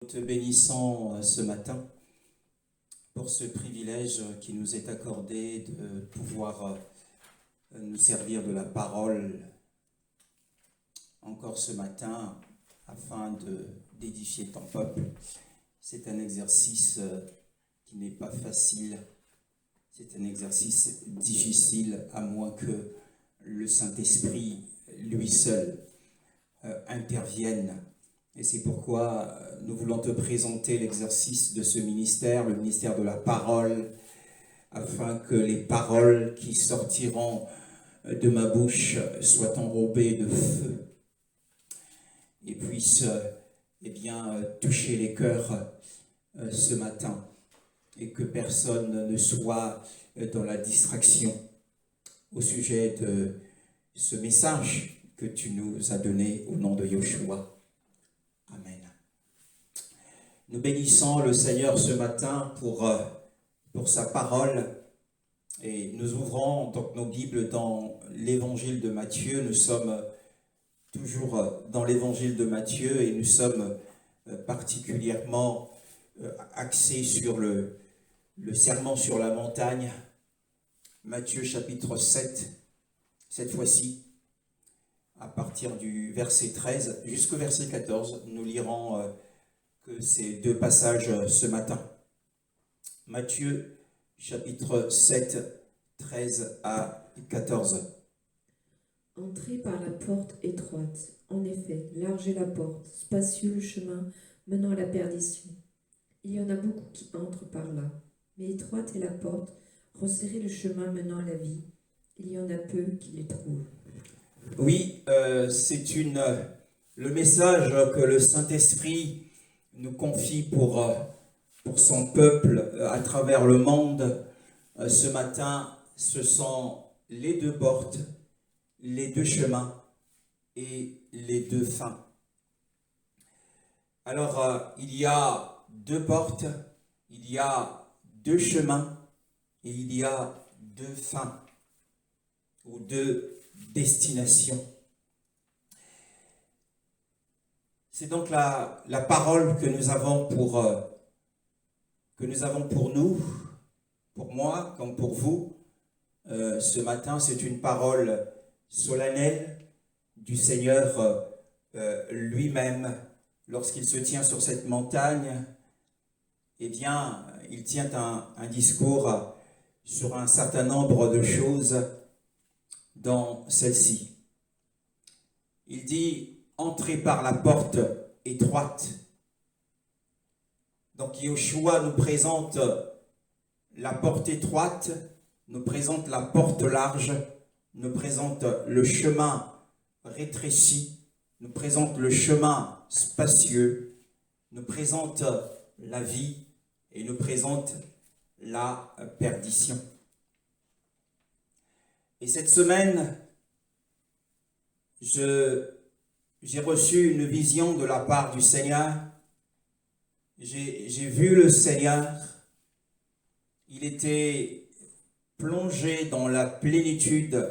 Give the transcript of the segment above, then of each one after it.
Te bénissons ce matin pour ce privilège qui nous est accordé de pouvoir nous servir de la parole encore ce matin afin d'édifier ton peuple. C'est un exercice qui n'est pas facile, c'est un exercice difficile à moins que le Saint-Esprit lui seul intervienne. Et c'est pourquoi nous voulons te présenter l'exercice de ce ministère, le ministère de la parole, afin que les paroles qui sortiront de ma bouche soient enrobées de feu et puissent toucher les cœurs ce matin, et que personne ne soit dans la distraction au sujet de ce message que tu nous as donné au nom de Yoshua. Amen. Nous bénissons le Seigneur ce matin pour sa parole, et nous ouvrons donc nos Bibles dans l'évangile de Matthieu. Nous sommes toujours dans l'évangile de Matthieu et nous sommes particulièrement axés sur le sermon sur la montagne, Matthieu chapitre 7, cette fois-ci. À partir du verset 13 jusqu'au verset 14, nous lirons que ces deux passages ce matin. Matthieu, chapitre 7, 13 à 14. Entrez par la porte étroite. En effet, large est la porte, spacieux le chemin menant à la perdition. Il y en a beaucoup qui entrent par là. Mais étroite est la porte, resserré le chemin menant à la vie. Il y en a peu qui les trouvent. Oui, c'est le message que le Saint-Esprit nous confie pour son peuple à travers le monde. Ce matin, ce sont les deux portes, les deux chemins et les deux fins. Alors, il y a deux portes, il y a deux chemins et il y a deux fins, ou deux destination. C'est donc la parole que nous avons pour nous, pour moi comme pour vous. Ce matin, c'est une parole solennelle du Seigneur lui-même. Lorsqu'il se tient sur cette montagne, eh bien, il tient un discours sur un certain nombre de choses dans celle-ci. Il dit « Entrez par la porte étroite ». Donc Yoshua nous présente la porte étroite, nous présente la porte large, nous présente le chemin rétréci, nous présente le chemin spacieux, nous présente la vie et nous présente la perdition. Et cette semaine, j'ai reçu une vision de la part du Seigneur. J'ai vu le Seigneur. Il était plongé dans la plénitude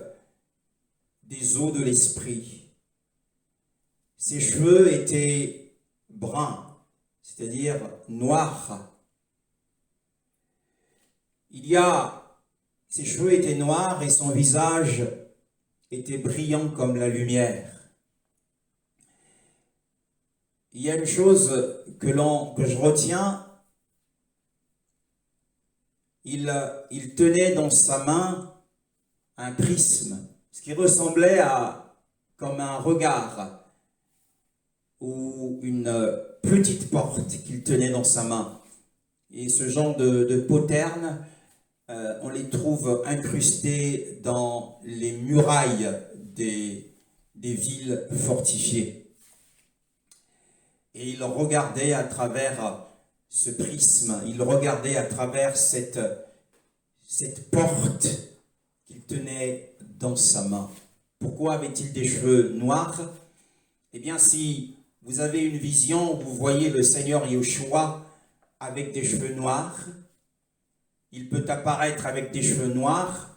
des eaux de l'Esprit. Ses cheveux étaient bruns, c'est-à-dire noirs. Ses cheveux étaient noirs et son visage était brillant comme la lumière. Il y a une chose que je retiens. Il tenait dans sa main un prisme, ce qui ressemblait comme un regard ou une petite porte qu'il tenait dans sa main. Et ce genre de poternes, on les trouve incrustés dans les murailles des villes fortifiées. Et il regardait à travers ce prisme, il regardait à travers cette porte qu'il tenait dans sa main. Pourquoi avait-il des cheveux noirs? Eh bien, si vous avez une vision où vous voyez le Seigneur Yoshua avec des cheveux noirs, il peut apparaître avec des cheveux noirs,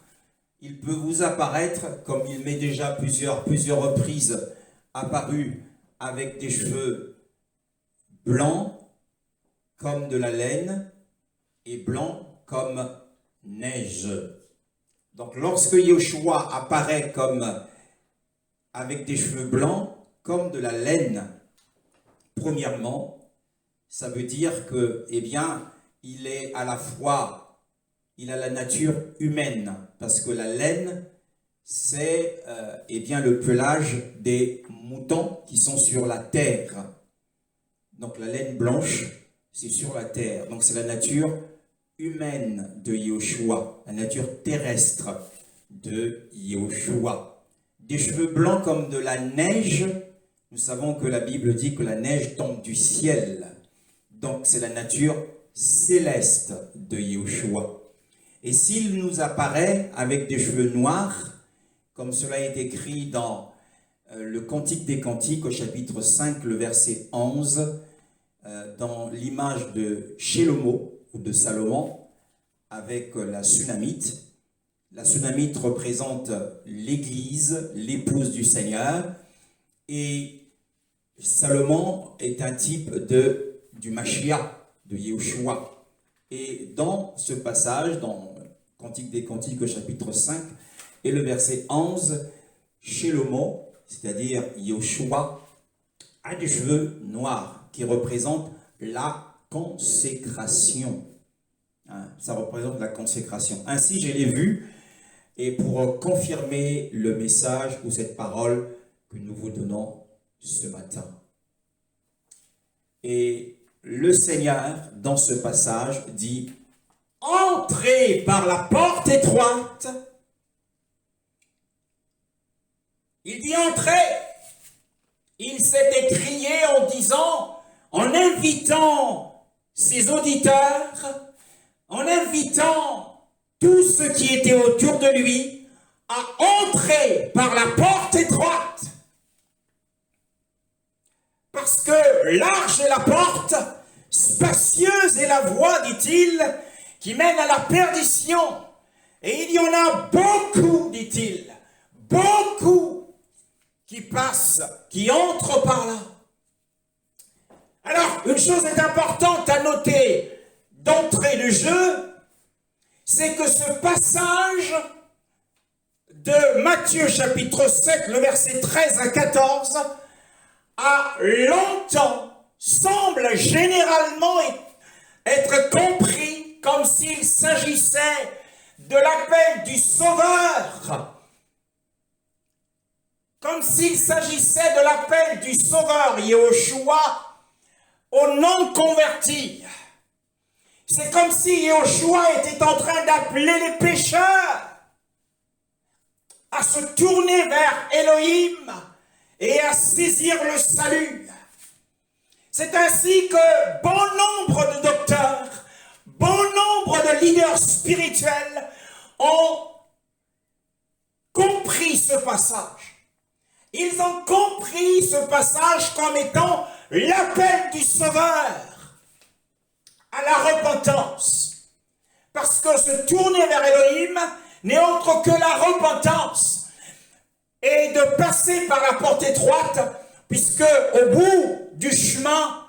il peut vous apparaître, comme il m'est déjà plusieurs reprises apparu, avec des cheveux blancs, comme de la laine et blanc comme neige. Donc lorsque Yeshua apparaît comme avec des cheveux blancs comme de la laine, premièrement, ça veut dire que, eh bien, il est à la fois, il a la nature humaine, parce que la laine, c'est eh bien le pelage des moutons qui sont sur la terre. Donc la laine blanche, c'est sur la terre. Donc c'est la nature humaine de Yeshua, la nature terrestre de Yeshua. Des cheveux blancs comme de la neige. Nous savons que la Bible dit que la neige tombe du ciel. Donc c'est la nature céleste de Yeshua. Et s'il nous apparaît avec des cheveux noirs, comme cela est écrit dans le Cantique des Cantiques au chapitre 5, le verset 11, dans l'image de Shelomo ou de Salomon avec la Sunamite. La Sunamite représente l'Église, l'épouse du Seigneur, et Salomon est un type du Mashiach, de Yeshua. Et dans ce passage, dans Cantique des Cantiques au chapitre 5 et le verset 11, Shelomo, c'est-à-dire Yeshua, a des cheveux noirs qui représentent la consécration. Ça représente la consécration. Ainsi, je l'ai vu, et pour confirmer le message ou cette parole que nous vous donnons ce matin. Et le Seigneur, dans ce passage, dit « Entrez par la porte étroite ». Il dit « Entrez ». Il s'est écrié en disant, en invitant ses auditeurs, en invitant tous ceux qui étaient autour de lui à entrer par la porte étroite. Parce que large est la porte, spacieuse est la voie, dit-il, qui mène à la perdition. Et il y en a beaucoup, dit-il, beaucoup qui passent, qui entrent par là. Alors, une chose est importante à noter d'entrée de jeu, c'est que ce passage de Matthieu chapitre 7, le verset 13 à 14, a longtemps, semble généralement être compris comme s'il s'agissait de l'appel du Sauveur. Comme s'il s'agissait de l'appel du Sauveur Yeshua aux non-convertis. C'est comme si Yeshua était en train d'appeler les pécheurs à se tourner vers Elohim et à saisir le salut. C'est ainsi que bon nombre de docteurs, bon nombre de leaders spirituels ont compris ce passage. Ils ont compris ce passage comme étant l'appel du Sauveur à la repentance. Parce que se tourner vers Elohim n'est autre que la repentance et de passer par la porte étroite, puisque au bout du chemin,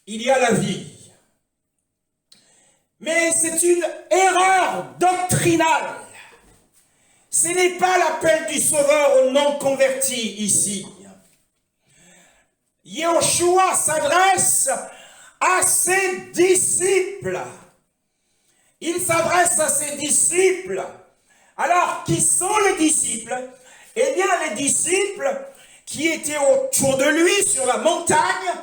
il y a la vie. Mais c'est une erreur doctrinale. Ce n'est pas l'appel du Sauveur aux non-convertis ici. Yeshua s'adresse à ses disciples. Il s'adresse à ses disciples. Alors, qui sont les disciples? Eh bien, les disciples qui étaient autour de lui sur la montagne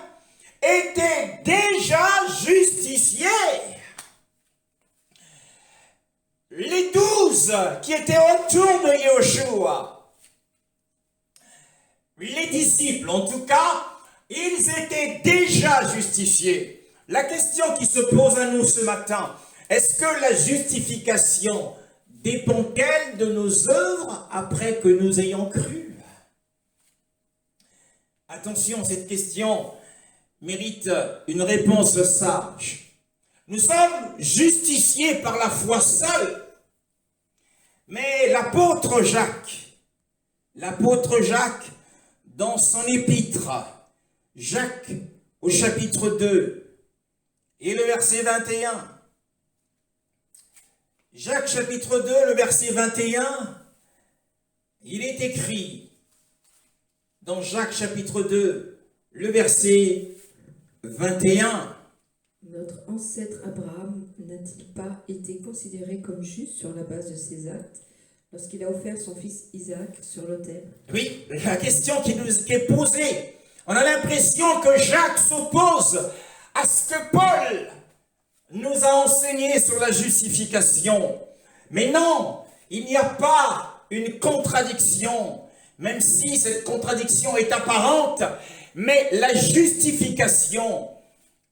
étaient déjà justiciés. Les 12 qui étaient autour de Yeshua, les disciples en tout cas, ils étaient déjà justifiés. La question qui se pose à nous ce matin, est-ce que la justification dépend-elle de nos œuvres après que nous ayons cru? Attention, cette question mérite une réponse sage. Nous sommes justifiés par la foi seule. Mais l'apôtre Jacques, dans son épître, Jacques au chapitre 2, et le verset 21. Jacques chapitre 2, le verset 21, il est écrit dans Jacques chapitre 2, le verset 21. Notre ancêtre Abraham n'a-t-il pas été considéré comme juste sur la base de ses actes lorsqu'il a offert son fils Isaac sur l'autel? Oui, la question qui nous est posée, on a l'impression que Jacques s'oppose à ce que Paul nous a enseigné sur la justification. Mais non, il n'y a pas une contradiction, même si cette contradiction est apparente, mais la justification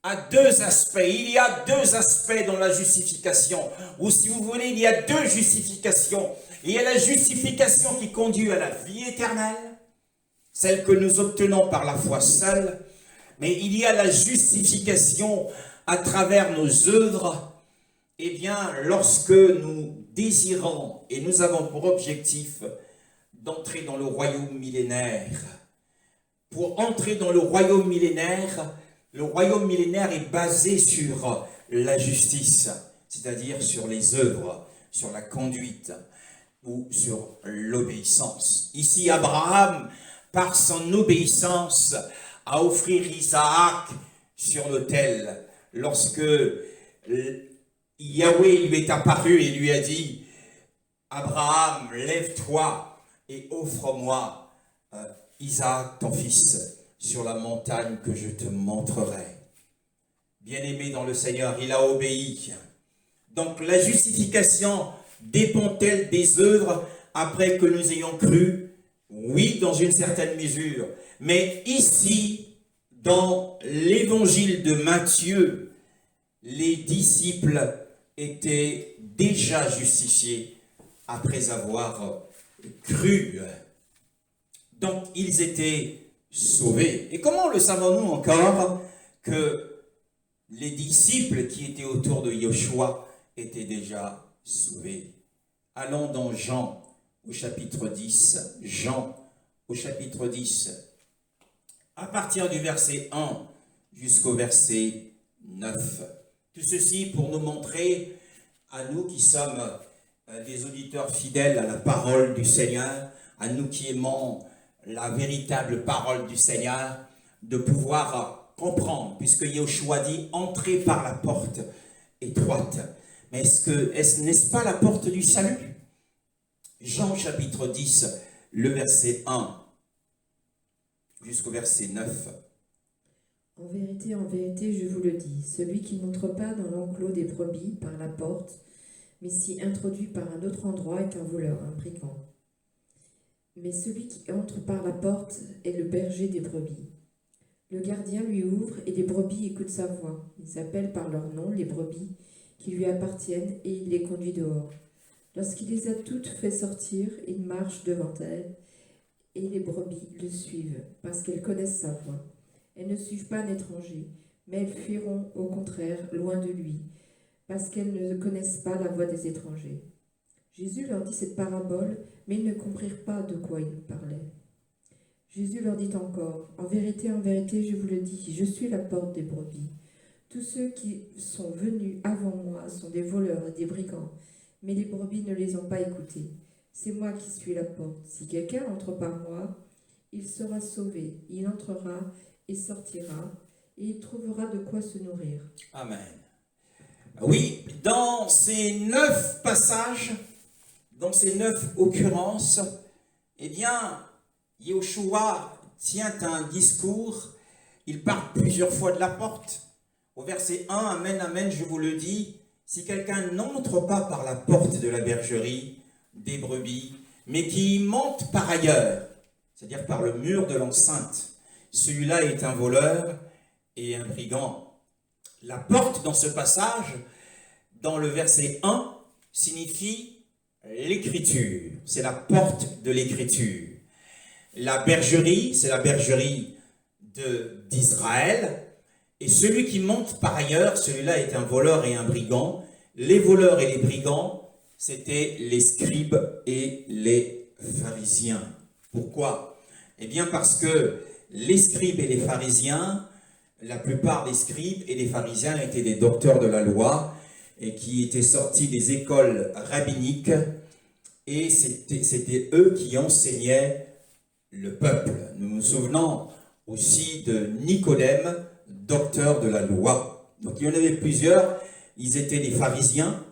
a deux aspects. Il y a deux aspects dans la justification, ou si vous voulez, il y a deux justifications. Il y a la justification qui conduit à la vie éternelle, celle que nous obtenons par la foi seule, mais il y a la justification à travers nos œuvres. Eh bien, lorsque nous désirons et nous avons pour objectif d'entrer dans le royaume millénaire, pour entrer dans le royaume millénaire est basé sur la justice, c'est-à-dire sur les œuvres, sur la conduite ou sur l'obéissance. Ici, Abraham, par son obéissance, a offert Isaac sur l'autel. Lorsque Yahweh lui est apparu et lui a dit « Abraham, lève-toi et offre-moi Isaac, ton fils, sur la montagne que je te montrerai. » Bien-aimé dans le Seigneur, il a obéi. Donc la justification dépend-elle des œuvres après que nous ayons cru? Oui, dans une certaine mesure. Mais ici, dans l'évangile de Matthieu, les disciples étaient déjà justifiés après avoir cru. Donc ils étaient sauvés. Et comment le savons-nous encore que les disciples qui étaient autour de Yoshua étaient déjà sauvés? Allons dans Jean au chapitre 10. Jean au chapitre 10. À partir du verset 1 jusqu'au verset 9. Tout ceci pour nous montrer, à nous qui sommes des auditeurs fidèles à la parole du Seigneur, à nous qui aimons la véritable parole du Seigneur, de pouvoir comprendre, puisque Yoshua dit « Entrez par la porte étroite ». Mais n'est-ce pas la porte du salut? Jean chapitre 10, le verset 1 jusqu'au verset 9. En vérité, je vous le dis, celui qui n'entre pas dans l'enclos des brebis par la porte, mais s'y introduit par un autre endroit est un voleur, un brigand. Mais celui qui entre par la porte est le berger des brebis. Le gardien lui ouvre et les brebis écoutent sa voix. Il s'appelle par leur nom les brebis qui lui appartiennent et il les conduit dehors. Lorsqu'il les a toutes fait sortir, il marche devant elles et les brebis le suivent parce qu'elles connaissent sa voix. Elles ne suivent pas un étranger, mais elles fuiront au contraire loin de lui parce qu'elles ne connaissent pas la voix des étrangers. Jésus leur dit cette parabole, mais ils ne comprirent pas de quoi il parlait. Jésus leur dit encore, en vérité, je vous le dis, je suis la porte des brebis. Tous ceux qui sont venus avant moi sont des voleurs et des brigands, mais les brebis ne les ont pas écoutés. C'est moi qui suis la porte. Si quelqu'un entre par moi, il sera sauvé. Il entrera et sortira, et il trouvera de quoi se nourrir. Amen. Oui, dans ces 9 passages, dans ces 9 occurrences, eh bien, Yoshua tient un discours, il parle plusieurs fois de la porte. Au verset 1, Amen, Amen, je vous le dis, si quelqu'un n'entre pas par la porte de la bergerie des brebis, mais qui monte par ailleurs, c'est-à-dire par le mur de l'enceinte, celui-là est un voleur et un brigand. La porte dans ce passage, dans le verset 1, signifie l'écriture. C'est la porte de l'écriture. La bergerie, c'est la bergerie d'Israël. Et celui qui monte par ailleurs, celui-là est un voleur et un brigand. Les voleurs et les brigands, c'étaient les scribes et les pharisiens. Pourquoi? Eh bien parce que les scribes et les pharisiens la plupart des scribes et des pharisiens étaient des docteurs de la loi et qui étaient sortis des écoles rabbiniques, et c'était eux qui enseignaient le peuple. Nous nous souvenons aussi de Nicodème, docteur de la loi. Donc il y en avait plusieurs, ils étaient des pharisiens.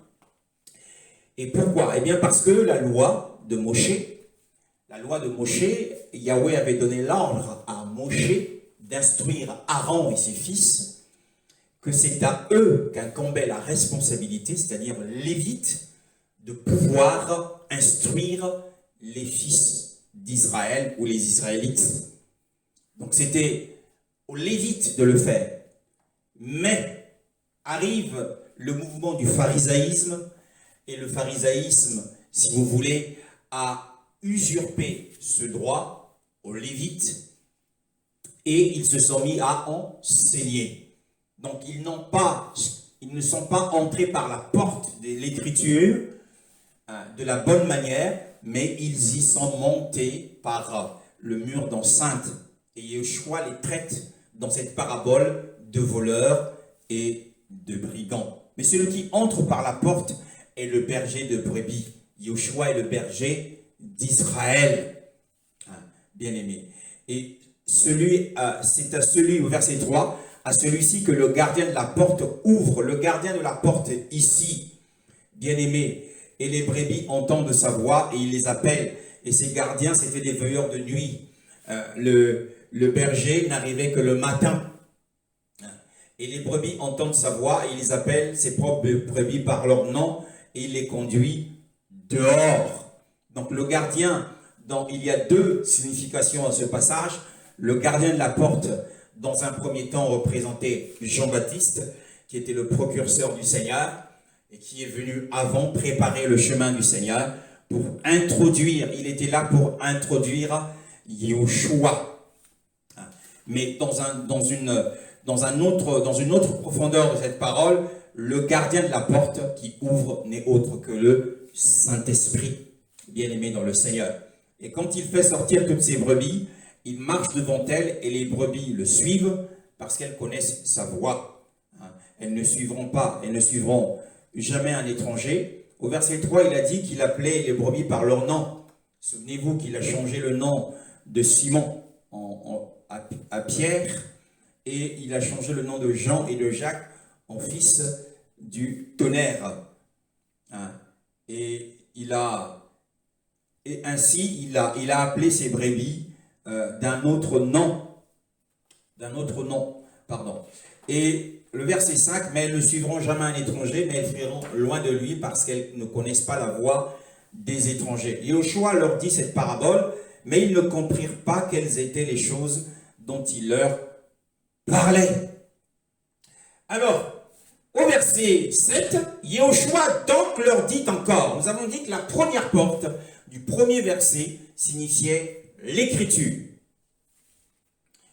Et pourquoi? Eh bien parce que la loi de Moshe, Yahweh avait donné l'ordre à Moshe d'instruire Aaron et ses fils, que c'est à eux qu'incombait la responsabilité, c'est-à-dire les Lévites, de pouvoir instruire les fils d'Israël ou les Israélites. Donc c'était aux Lévites de le faire. Mais arrive le mouvement du pharisaïsme, et le pharisaïsme, si vous voulez, a usurpé ce droit aux Lévites, et ils se sont mis à enseigner. Donc ils ne sont pas entrés par la porte de l'écriture de la bonne manière, mais ils y sont montés par le mur d'enceinte. Et Yeshua les traite dans cette parabole de voleurs et de brigands. Mais celui qui entre par la porte est le berger de brebis. Yeshua est le berger d'Israël. Bien aimé. Et c'est à celui, au verset 3, à celui-ci que le gardien de la porte ouvre. Le gardien de la porte ici, bien aimé, et les brebis entendent sa voix et il les appelle. Et ces gardiens, c'était des veilleurs de nuit. Le berger n'arrivait que le matin. Et les brebis entendent sa voix et il les appelle, ses propres brebis, par leur nom, et il les conduit dehors. Donc le gardien, il y a deux significations à ce passage. Le gardien de la porte, dans un premier temps, représentait Jean-Baptiste, qui était le précurseur du Seigneur, et qui est venu avant préparer le chemin du Seigneur, pour introduire, il était là pour introduire Yeshua. Mais dans une autre profondeur de cette parole, le gardien de la porte qui ouvre n'est autre que le Saint-Esprit, bien-aimé dans le Seigneur. Et quand il fait sortir toutes ces brebis, il marche devant elles et les brebis le suivent parce qu'elles connaissent sa voix. Elles ne suivront jamais un étranger. Au verset 3, il a dit qu'il appelait les brebis par leur nom. Souvenez-vous qu'il a changé le nom de Simon à Pierre, et il a changé le nom de Jean et de Jacques en fils du tonnerre. Et ainsi il a appelé ses brebis d'un autre nom, pardon. Et le verset 5, mais elles ne suivront jamais un étranger, mais elles fuiront loin de lui parce qu'elles ne connaissent pas la voix des étrangers. Yeshua leur dit cette parabole, mais ils ne comprirent pas quelles étaient les choses dont il leur parlait. Alors, au verset 7, Yeshua donc leur dit encore, nous avons dit que la première porte du premier verset signifiait l'écriture.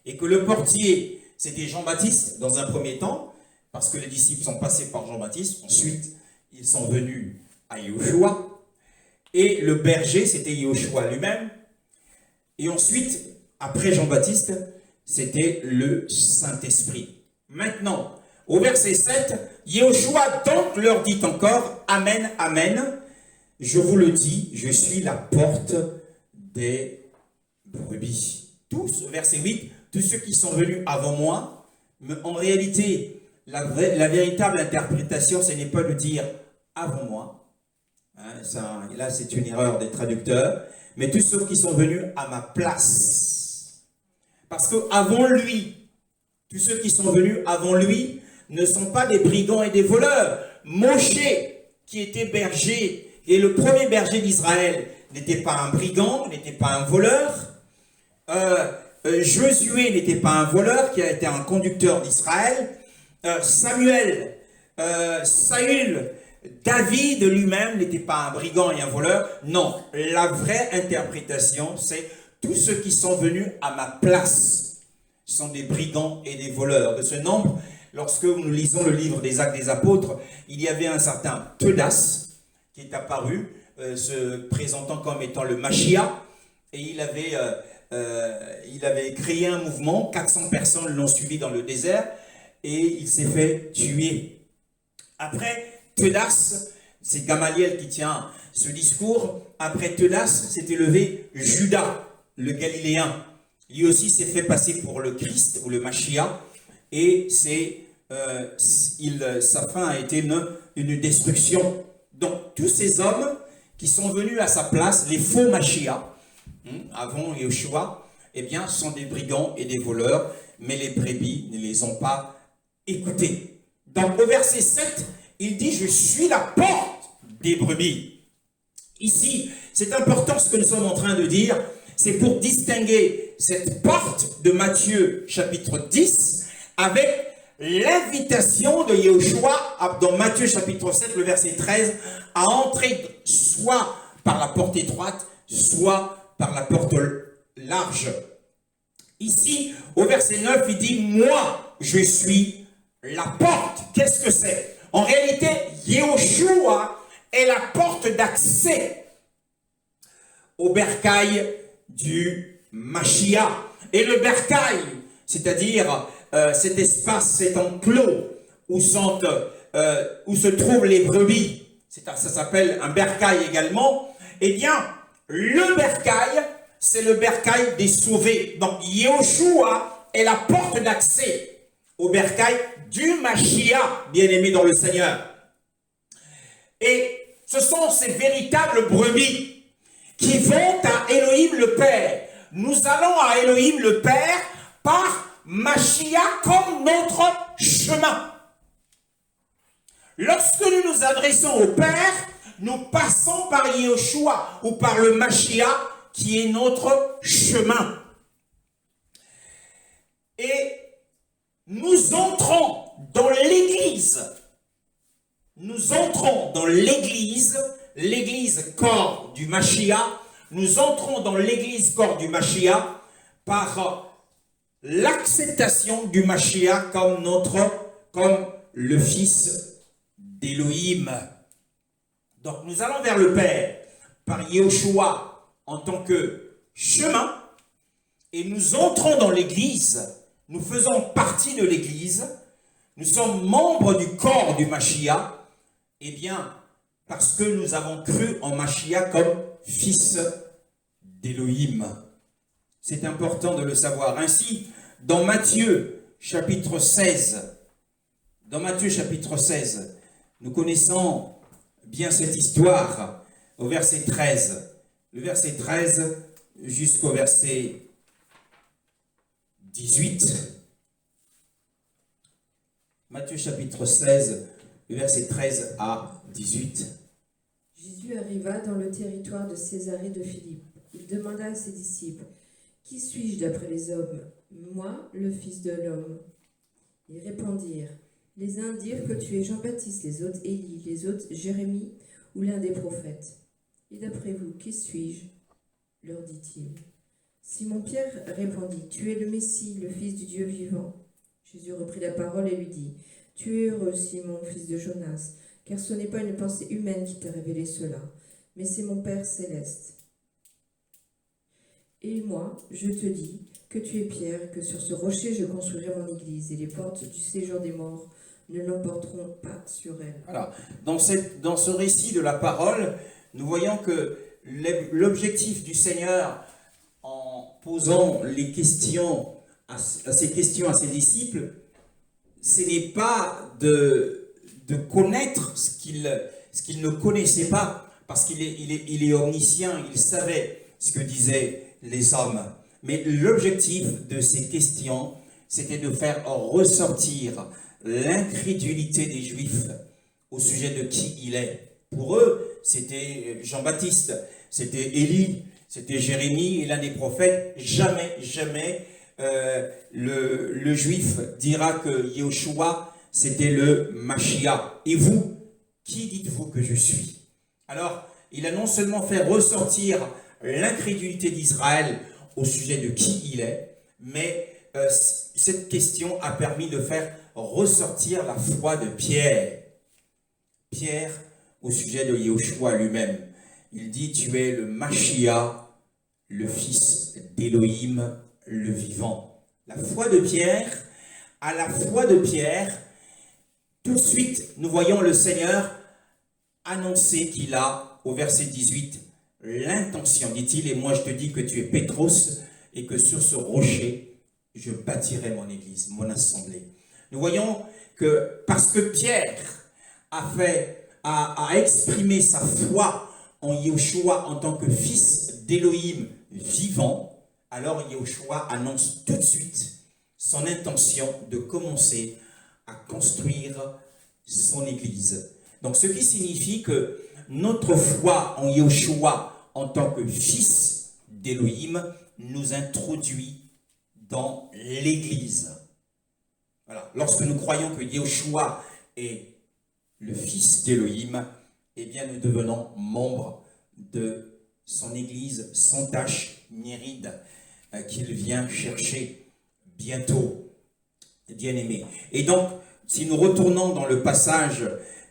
Et que le portier, c'était Jean-Baptiste dans un premier temps, parce que les disciples sont passés par Jean-Baptiste, ensuite ils sont venus à Yeshua, et le berger, c'était Yeshua lui-même, et ensuite, après Jean-Baptiste, c'était le Saint-Esprit. Maintenant, au verset 7, Yeshua donc leur dit encore, Amen, Amen, je vous le dis, je suis la porte des brebis. Tous, verset 8, tous ceux qui sont venus avant moi, mais en réalité, la véritable interprétation, ce n'est pas de dire avant moi. Là, c'est une erreur des traducteurs. Mais tous ceux qui sont venus à ma place. Parce qu'avant lui, tous ceux qui sont venus avant lui ne sont pas des brigands et des voleurs. Moshe, qui était berger, et le premier berger d'Israël, n'était pas un brigand, n'était pas un voleur. Josué n'était pas un voleur, qui a été un conducteur d'Israël. Saül, David lui-même n'était pas un brigand et un voleur. Non, la vraie interprétation, c'est tous ceux qui sont venus à ma place sont des brigands et des voleurs. De ce nombre, lorsque nous lisons le livre des Actes des Apôtres, il y avait un certain Teudas qui est apparu, se présentant comme étant le Mashiach, et il avait il avait créé un mouvement, 400 personnes l'ont suivi dans le désert et il s'est fait tuer. Après Teudas, c'est Gamaliel qui tient ce discours. Après Teudas, s'est élevé Judas, le Galiléen. Lui aussi s'est fait passer pour le Christ ou le Mashiach et sa fin a été une destruction. Donc tous ces hommes qui sont venus à sa place, les faux Mashiach, avant Yeshua, eh bien, sont des brigands et des voleurs, mais les brebis ne les ont pas écoutés. Donc au verset 7, il dit « Je suis la porte des brebis ». Ici, c'est important ce que nous sommes en train de dire, c'est pour distinguer cette porte de Matthieu chapitre 10 avec l'invitation de Yeshua dans Matthieu chapitre 7, le verset 13, à entrer soit par la porte étroite, soit par la porte large. Ici, au verset 9, il dit « Moi, je suis la porte ». Qu'est-ce que c'est? En réalité, Yeshua est la porte d'accès au bercail du Mashiach. Et le bercail, c'est-à-dire cet espace, cet enclos où se trouvent les brebis, ça s'appelle un bercail également, eh bien, le bercail, c'est le bercail des sauvés. Donc, Yeshua est la porte d'accès au bercail du Mashiach, bien-aimé dans le Seigneur. Et ce sont ces véritables brebis qui vont à Elohim le Père. Nous allons à Elohim le Père par Mashiach comme notre chemin. Lorsque nous nous adressons au Père, nous passons par Yeshua ou par le Mashiach qui est notre chemin. Et nous entrons dans l'Église. Nous entrons dans l'Église, l'Église corps du Mashiach. Nous entrons dans l'Église corps du Mashiach par l'acceptation du Mashiach comme le Fils d'Élohim. Donc nous allons vers le Père par Yeshua en tant que chemin et nous entrons dans l'Église. Nous faisons partie de l'Église. Nous sommes membres du corps du Mashiach. Eh bien, parce que nous avons cru en Mashiach comme Fils d'Élohim. C'est important de le savoir. Ainsi, dans Matthieu chapitre 16, nous connaissons bien cette histoire au verset 13. Le verset 13 jusqu'au verset 18. Matthieu chapitre 16, le verset 13 à 18. Jésus arriva dans le territoire de Césarée de Philippe. Il demanda à ses disciples, « Qui suis-je d'après les hommes? Moi, le Fils de l'homme. » Ils répondirent, « Les uns dirent que tu es Jean-Baptiste, les autres Élie, les autres Jérémie ou l'un des prophètes. Et d'après vous, qui suis-je? » leur dit-il. Simon-Pierre répondit, « Tu es le Messie, le Fils du Dieu vivant. » Jésus reprit la parole et lui dit, « Tu es heureux, Simon, fils de Jonas, car ce n'est pas une pensée humaine qui t'a révélé cela, mais c'est mon Père céleste. Et moi, je te dis que tu es Pierre, et que sur ce rocher je construirai mon église, et les portes du séjour des morts ne l'emporteront pas sur elle. » Voilà. Dans ce récit de la parole, nous voyons que l'objectif du Seigneur, en posant les questions à ses disciples, ce n'est pas de connaître ce qu'il ne connaissait pas, parce qu'il est omniscient, il savait ce que disaient les hommes. Mais l'objectif de ces questions, c'était de faire ressortir l'incrédulité des Juifs au sujet de qui il est. Pour eux, c'était Jean-Baptiste, c'était Élie, c'était Jérémie et l'un des prophètes. Jamais le Juif dira que Yeshua, c'était le Mashiach. Et vous, qui dites-vous que je suis? Alors, il a non seulement fait ressortir l'incrédulité d'Israël au sujet de qui il est, mais cette question a permis de faire ressortir la foi de Pierre. Pierre, au sujet de Yeshua lui-même. Il dit, tu es le Mashiach, le Fils d'Élohim, le vivant. La foi de Pierre, à la foi de Pierre, tout de suite, nous voyons le Seigneur annoncer qu'il a, au verset 18, l'intention, dit-il, et moi je te dis que tu es Pétros, et que sur ce rocher, je bâtirai mon église, mon assemblée. Nous voyons que parce que Pierre a exprimé sa foi en Yeshua en tant que fils d'Élohim vivant, alors Yeshua annonce tout de suite son intention de commencer à construire son église. Donc ce qui signifie que notre foi en Yeshua en tant que fils d'Élohim nous introduit dans l'église. Voilà. Lorsque nous croyons que Yeshua est le fils d'Élohim, eh bien nous devenons membres de son église sans tache ni ride qu'il vient chercher bientôt, bien-aimés. Et donc, si nous retournons dans le passage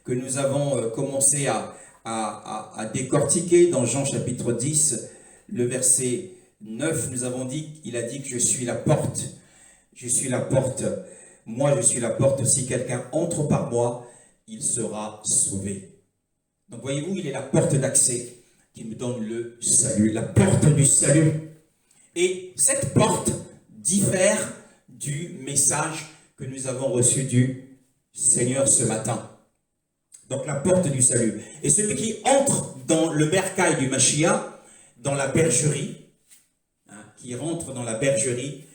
que nous avons commencé à décortiquer dans Jean chapitre 10, le verset 9, nous avons dit, il a dit que je suis la porte, moi je suis la porte, si quelqu'un entre par moi, il sera sauvé. Donc voyez-vous, il est la porte d'accès qui nous donne le salut, la porte du salut. Et cette porte diffère du message que nous avons reçu du Seigneur ce matin. Donc la porte du salut. Et celui qui entre dans le bercail du Mashiach, dans la bergerie, qui rentre dans la bergerie,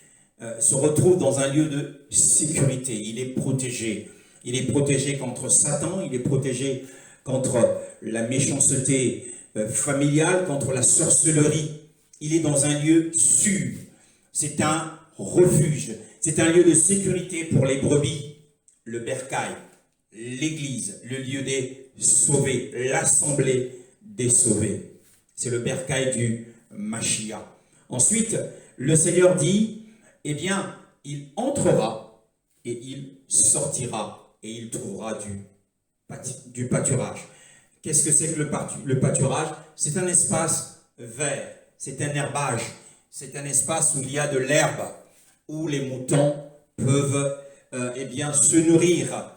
se retrouve dans un lieu de sécurité. Il est protégé. Il est protégé contre Satan, il est protégé contre la méchanceté familiale, contre la sorcellerie. Il est dans un lieu sûr. C'est un refuge. C'est un lieu de sécurité pour les brebis. Le bercail, l'église, le lieu des sauvés, l'assemblée des sauvés. C'est le bercail du Mashiach. Ensuite, le Seigneur dit, eh bien, il entrera et il sortira et il trouvera du pâturage. Qu'est-ce que c'est que le pâturage? C'est un espace vert, c'est un herbage, c'est un espace où il y a de l'herbe, où les moutons peuvent eh bien, se nourrir.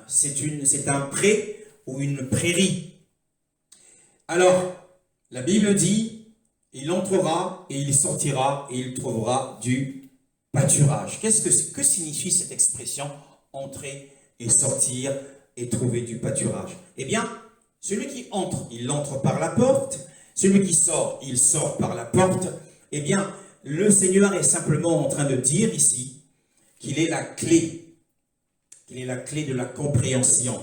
C'est un pré ou une prairie. Alors, la Bible dit, il entrera et il sortira et il trouvera du pâturage. Que signifie cette expression entrer et sortir et trouver du pâturage? Eh bien, celui qui entre, il entre par la porte. Celui qui sort, il sort par la porte. Eh bien, le Seigneur est simplement en train de dire ici qu'il est la clé. Qu'il est la clé de la compréhension.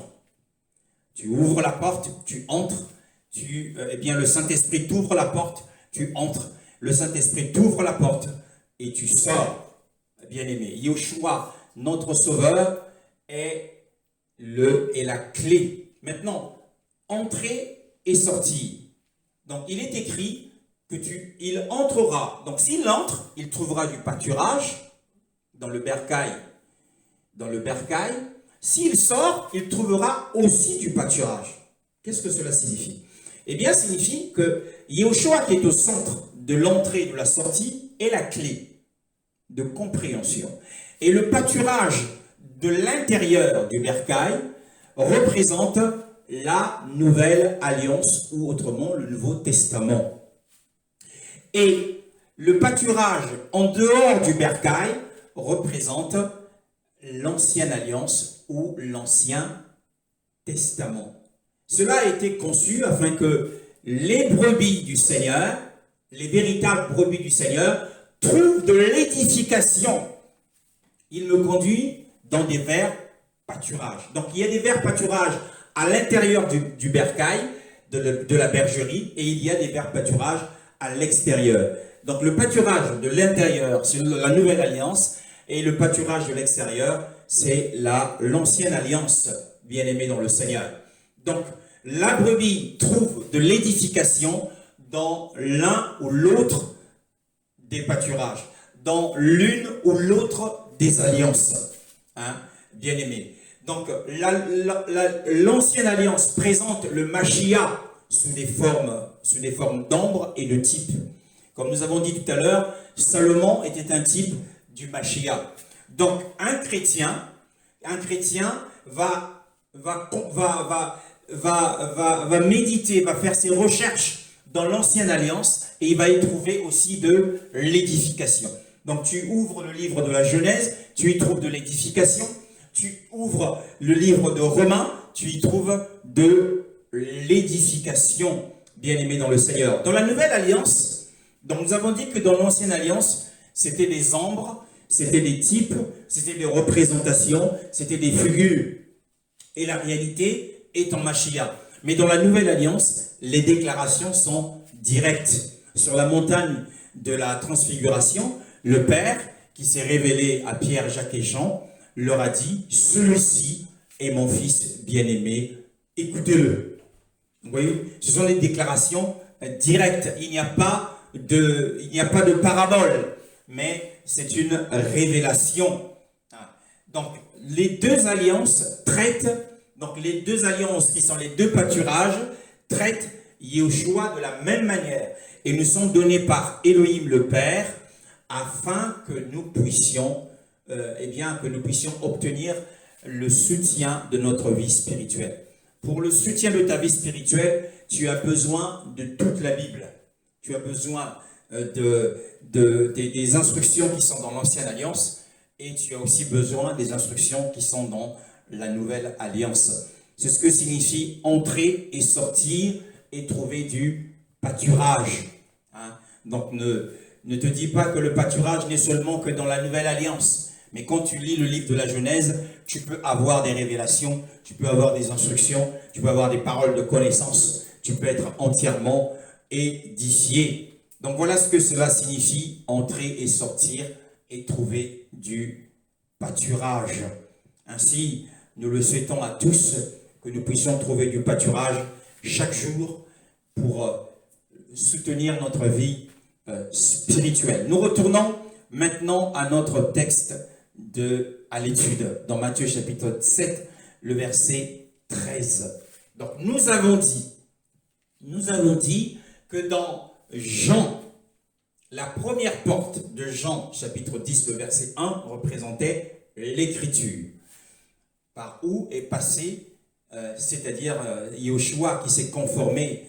Tu ouvres la porte, tu entres. Eh bien, le Saint-Esprit t'ouvre la porte, tu entres. Le Saint-Esprit t'ouvre la porte et tu sors. Bien-aimé, Yeshua, notre Sauveur, est la clé. Maintenant, entrer et sortir. Donc, il est écrit il entrera. Donc, s'il entre, il trouvera du pâturage dans le bercail. S'il sort, il trouvera aussi du pâturage. Qu'est-ce que cela signifie? Eh bien, ça signifie que Yeshua, qui est au centre de l'entrée et de la sortie, est la clé de compréhension. Et le pâturage de l'intérieur du bercail représente la nouvelle alliance, ou autrement le Nouveau Testament. Et le pâturage en dehors du bercail représente l'ancienne alliance ou l'ancien testament. Cela a été conçu afin que les brebis du Seigneur, les véritables brebis du Seigneur, trouvent de l'édification. Il me conduit dans des verts pâturages. Donc il y a des verts pâturages à l'intérieur du bercail, de la bergerie, et il y a des verts pâturages à l'extérieur. Donc le pâturage de l'intérieur, c'est la nouvelle alliance, et le pâturage de l'extérieur, c'est l'ancienne alliance, bien-aimée dans le Seigneur. Donc la brebis trouve de l'édification dans l'un ou l'autre des pâturages, dans l'une ou l'autre des alliances, bien-aimés. Donc l'ancienne alliance présente le Mashiach sous des formes d'ombre et de type. Comme nous avons dit tout à l'heure, Salomon était un type du Mashiach. Donc un chrétien va méditer, va faire ses recherches dans l'Ancienne Alliance et il va y trouver aussi de l'édification. Donc tu ouvres le livre de la Genèse, tu y trouves de l'édification. Tu ouvres le livre de Romains, tu y trouves de l'édification, bien-aimé dans le Seigneur. Dans la Nouvelle Alliance, donc nous avons dit que dans l'Ancienne Alliance, c'était des ombres, c'était des types, c'était des représentations, c'était des figures. Et la réalité est en Mashiach. Mais dans la Nouvelle Alliance, les déclarations sont directes. Sur la montagne de la Transfiguration, le Père, qui s'est révélé à Pierre, Jacques et Jean, leur a dit, celui-ci est mon fils bien-aimé, écoutez-le. Vous voyez, ce sont des déclarations directes. Il n'y a pas de parabole, mais c'est une révélation. Donc, les deux alliances les deux alliances qui sont les deux pâturages, traitent Yeshua de la même manière et nous sont donnés par Elohim le Père afin que nous puissions obtenir le soutien de notre vie spirituelle. Pour le soutien de ta vie spirituelle, tu as besoin de toute la Bible. Tu as besoin des instructions qui sont dans l'Ancienne Alliance et tu as aussi besoin des instructions qui sont dans la Nouvelle Alliance. C'est ce que signifie entrer et sortir et trouver du pâturage. Donc ne te dis pas que le pâturage n'est seulement que dans la Nouvelle Alliance. Mais quand tu lis le livre de la Genèse, tu peux avoir des révélations, tu peux avoir des instructions, tu peux avoir des paroles de connaissance, tu peux être entièrement édifié. Donc voilà ce que cela signifie, entrer et sortir et trouver du pâturage. Ainsi, nous le souhaitons à tous, que nous puissions trouver du pâturage chaque jour pour soutenir notre vie spirituelle. Nous retournons maintenant à notre texte à l'étude, dans Matthieu chapitre 7, le verset 13. Donc nous avons dit que dans Jean, la première porte de Jean chapitre 10, le verset 1, représentait l'écriture. Par où est passé, c'est-à-dire Yeshua qui s'est conformé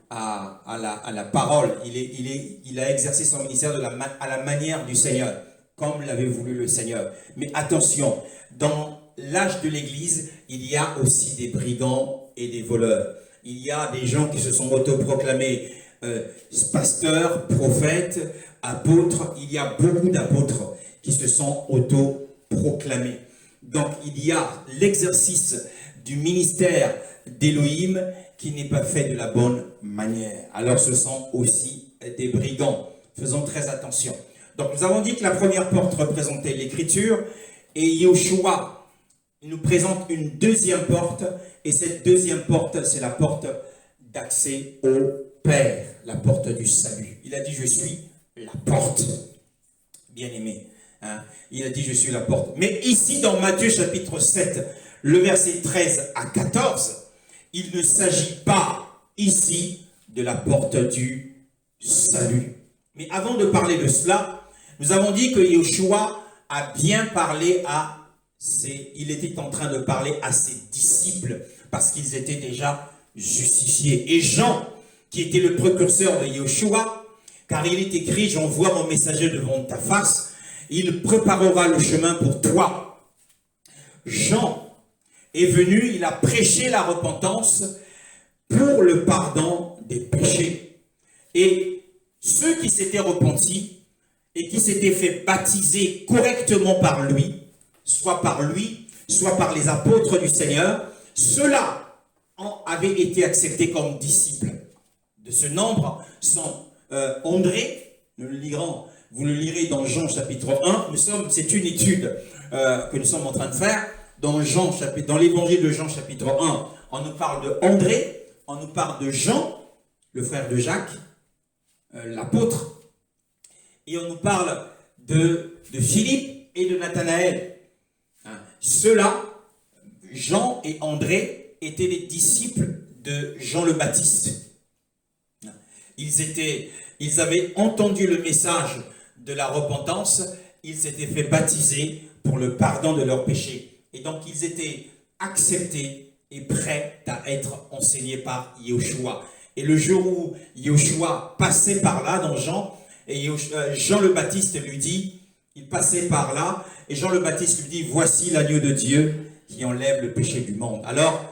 à la parole. Il a exercé son ministère à la manière du Seigneur, comme l'avait voulu le Seigneur. Mais attention, dans l'âge de l'Église, il y a aussi des brigands et des voleurs. Il y a des gens qui se sont autoproclamés pasteurs, prophètes, apôtres. Il y a beaucoup d'apôtres qui se sont autoproclamés. Donc il y a l'exercice du ministère d'Élohim qui n'est pas fait de la bonne manière. Alors ce sont aussi des brigands. Faisons très attention. Donc nous avons dit que la première porte représentait l'écriture et Yeshua nous présente une deuxième porte et cette deuxième porte, c'est la porte d'accès au Père, la porte du salut. Il a dit, je suis la porte. Bien-aimé. Il a dit, je suis la porte. Mais ici, dans Matthieu chapitre 7, le verset 13 à 14, il ne s'agit pas ici de la porte du salut. Mais avant de parler de cela, nous avons dit que Yeshua a bien parlé il était en train de parler à ses disciples parce qu'ils étaient déjà justifiés. Et Jean, qui était le précurseur de Yeshua, car il est écrit, j'envoie mon messager devant ta face, il préparera le chemin pour toi. Jean est venu, il a prêché la repentance pour le pardon des péchés. Et ceux qui s'étaient repentis et qui s'étaient fait baptiser correctement par lui, soit par les apôtres du Seigneur, ceux-là avaient été acceptés comme disciples. De ce nombre sont André, vous le lirez dans Jean chapitre 1, c'est une étude que nous sommes en train de faire, dans l'évangile de Jean chapitre 1, on nous parle de André, on nous parle de Jean, le frère de Jacques, l'apôtre, et on nous parle de Philippe et de Nathanaël. Ceux-là, Jean et André, étaient les disciples de Jean le Baptiste. Ils ils avaient entendu le message de la repentance, ils s'étaient fait baptiser pour le pardon de leurs péchés. Et donc ils étaient acceptés et prêts à être enseignés par Yeshua. Et le jour où Yeshua passait par là dans Jean, et Jean le Baptiste lui dit, il passait par là, et Jean le Baptiste lui dit, voici l'agneau de Dieu qui enlève le péché du monde. Alors,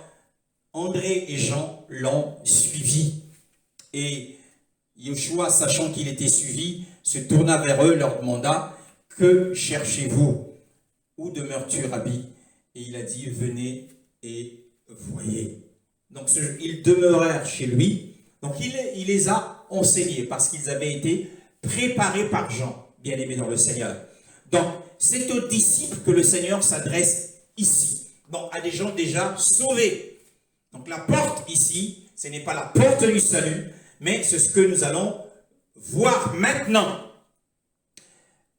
André et Jean l'ont suivi. Et Yeshua, sachant qu'il était suivi, se tourna vers eux, leur demanda, que cherchez-vous? Où demeures-tu, Rabbi? Et il a dit, venez et voyez. Donc, ils demeurèrent chez lui. Donc, il les a enseignés parce qu'ils avaient été préparés par Jean, bien-aimés dans le Seigneur. Donc, c'est aux disciples que le Seigneur s'adresse ici. Donc, à des gens déjà sauvés. Donc, la porte ici, ce n'est pas la porte du salut, mais c'est ce que nous allons voir maintenant.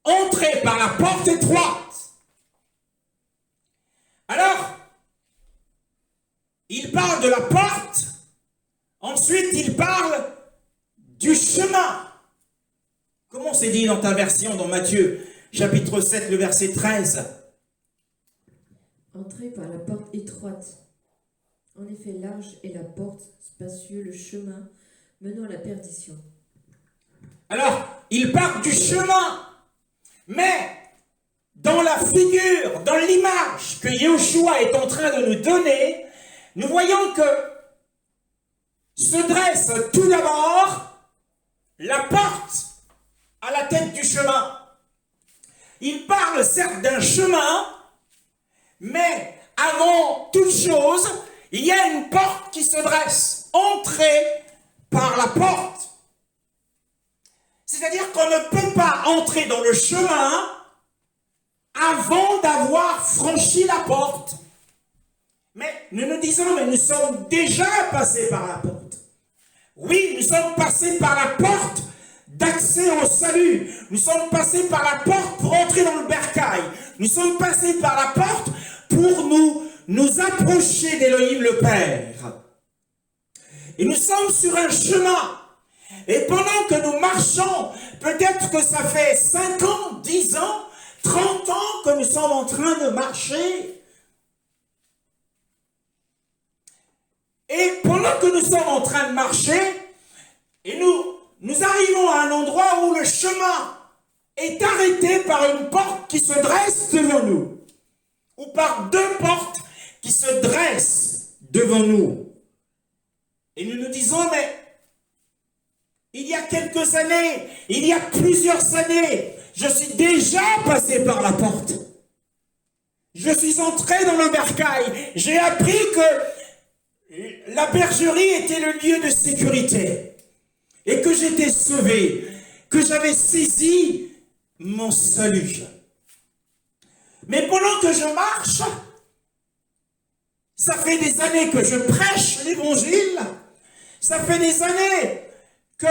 Entrez par la porte étroite. Alors, il parle de la porte. Ensuite, il parle du chemin. Comment c'est dit dans ta version, dans Matthieu, chapitre 7, le verset 13? Entrez par la porte étroite. En effet, large est la porte, spacieux le chemin menant à la perdition. Alors, il parle du chemin, mais dans la figure, dans l'image que Yeshua est en train de nous donner, nous voyons que se dresse tout d'abord la porte à la tête du chemin. Il parle certes d'un chemin, mais avant toute chose, il y a une porte qui se dresse. Entrez par la porte. C'est-à-dire qu'on ne peut pas entrer dans le chemin avant d'avoir franchi la porte. Mais nous nous disons, mais nous sommes déjà passés par la porte. Oui, nous sommes passés par la porte d'accès au salut. Nous sommes passés par la porte pour entrer dans le bercail. Nous sommes passés par la porte pour nous approcher d'Élohim le Père. Et nous sommes sur un chemin. Et pendant que nous marchons, peut-être que ça fait 5 ans, 10 ans, 30 ans que nous sommes en train de marcher. Et pendant que nous sommes en train de marcher, et nous arrivons à un endroit où le chemin est arrêté par une porte qui se dresse devant nous, ou par 2 portes qui se dressent devant nous. Et nous nous disons, mais il y a quelques années, il y a plusieurs années, je suis déjà passé par la porte. Je suis entré dans le bercail. J'ai appris que la bergerie était le lieu de sécurité et que j'étais sauvé, que j'avais saisi mon salut. Mais pendant que je marche, ça fait des années que je prêche l'évangile, ça fait des années que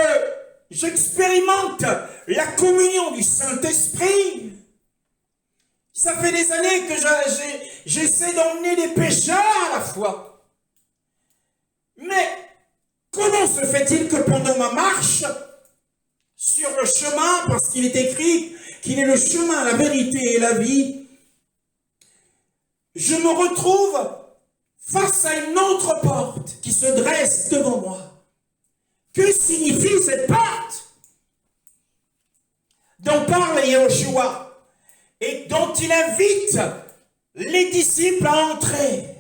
j'expérimente la communion du Saint-Esprit. Ça fait des années que j'essaie d'emmener les pécheurs à la foi. Mais comment se fait-il que pendant ma marche sur le chemin, parce qu'il est écrit qu'il est le chemin, la vérité et la vie, je me retrouve face à une autre porte qui se dresse devant moi? Que signifie cette porte dont parle Yeshua et dont il invite les disciples à entrer?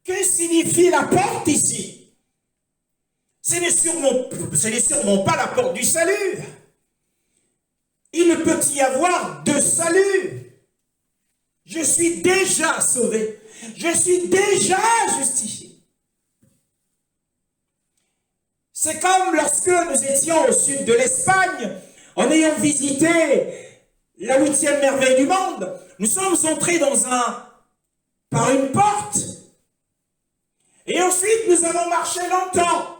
Que signifie la porte ici? Ce n'est sûrement pas la porte du salut. Il ne peut y avoir de salut. Je suis déjà sauvé. Je suis déjà justifié. C'est comme lorsque nous étions au sud de l'Espagne, en ayant visité la 8e merveille du monde, nous sommes entrés par une porte. Et ensuite, nous avons marché longtemps.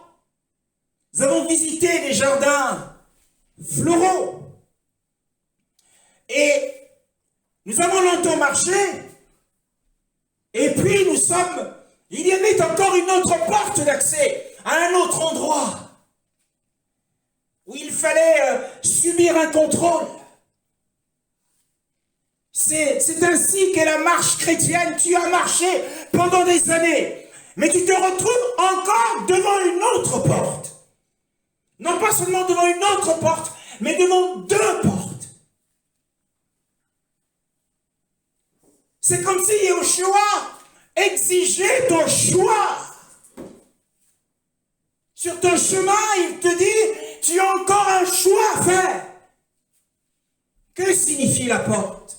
Nous avons visité les jardins floraux. Et nous avons longtemps marché. Et puis, il y avait encore une autre porte d'accès à un autre endroit. où il fallait subir un contrôle. C'est ainsi qu'est la marche chrétienne. Tu as marché pendant des années, mais tu te retrouves encore devant une autre porte. Non pas seulement devant une autre porte, mais devant deux portes. C'est comme si Yahushua exigeait ton choix. Sur ton chemin, il te dit, tu as encore un choix à faire. Que signifie la porte?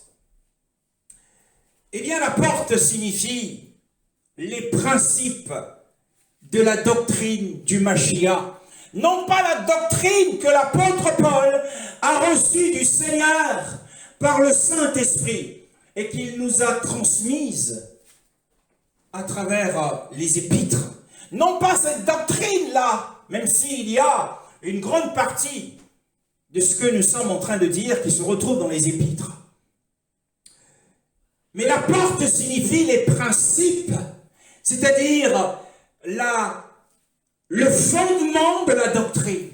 Eh bien, la porte signifie les principes de la doctrine du Mashiach. Non pas la doctrine que l'apôtre Paul a reçue du Seigneur par le Saint-Esprit et qu'il nous a transmise à travers les épîtres. Non pas cette doctrine-là, même s'il y a une grande partie de ce que nous sommes en train de dire qui se retrouve dans les épîtres. Mais la porte signifie les principes, c'est-à-dire le fondement de la doctrine,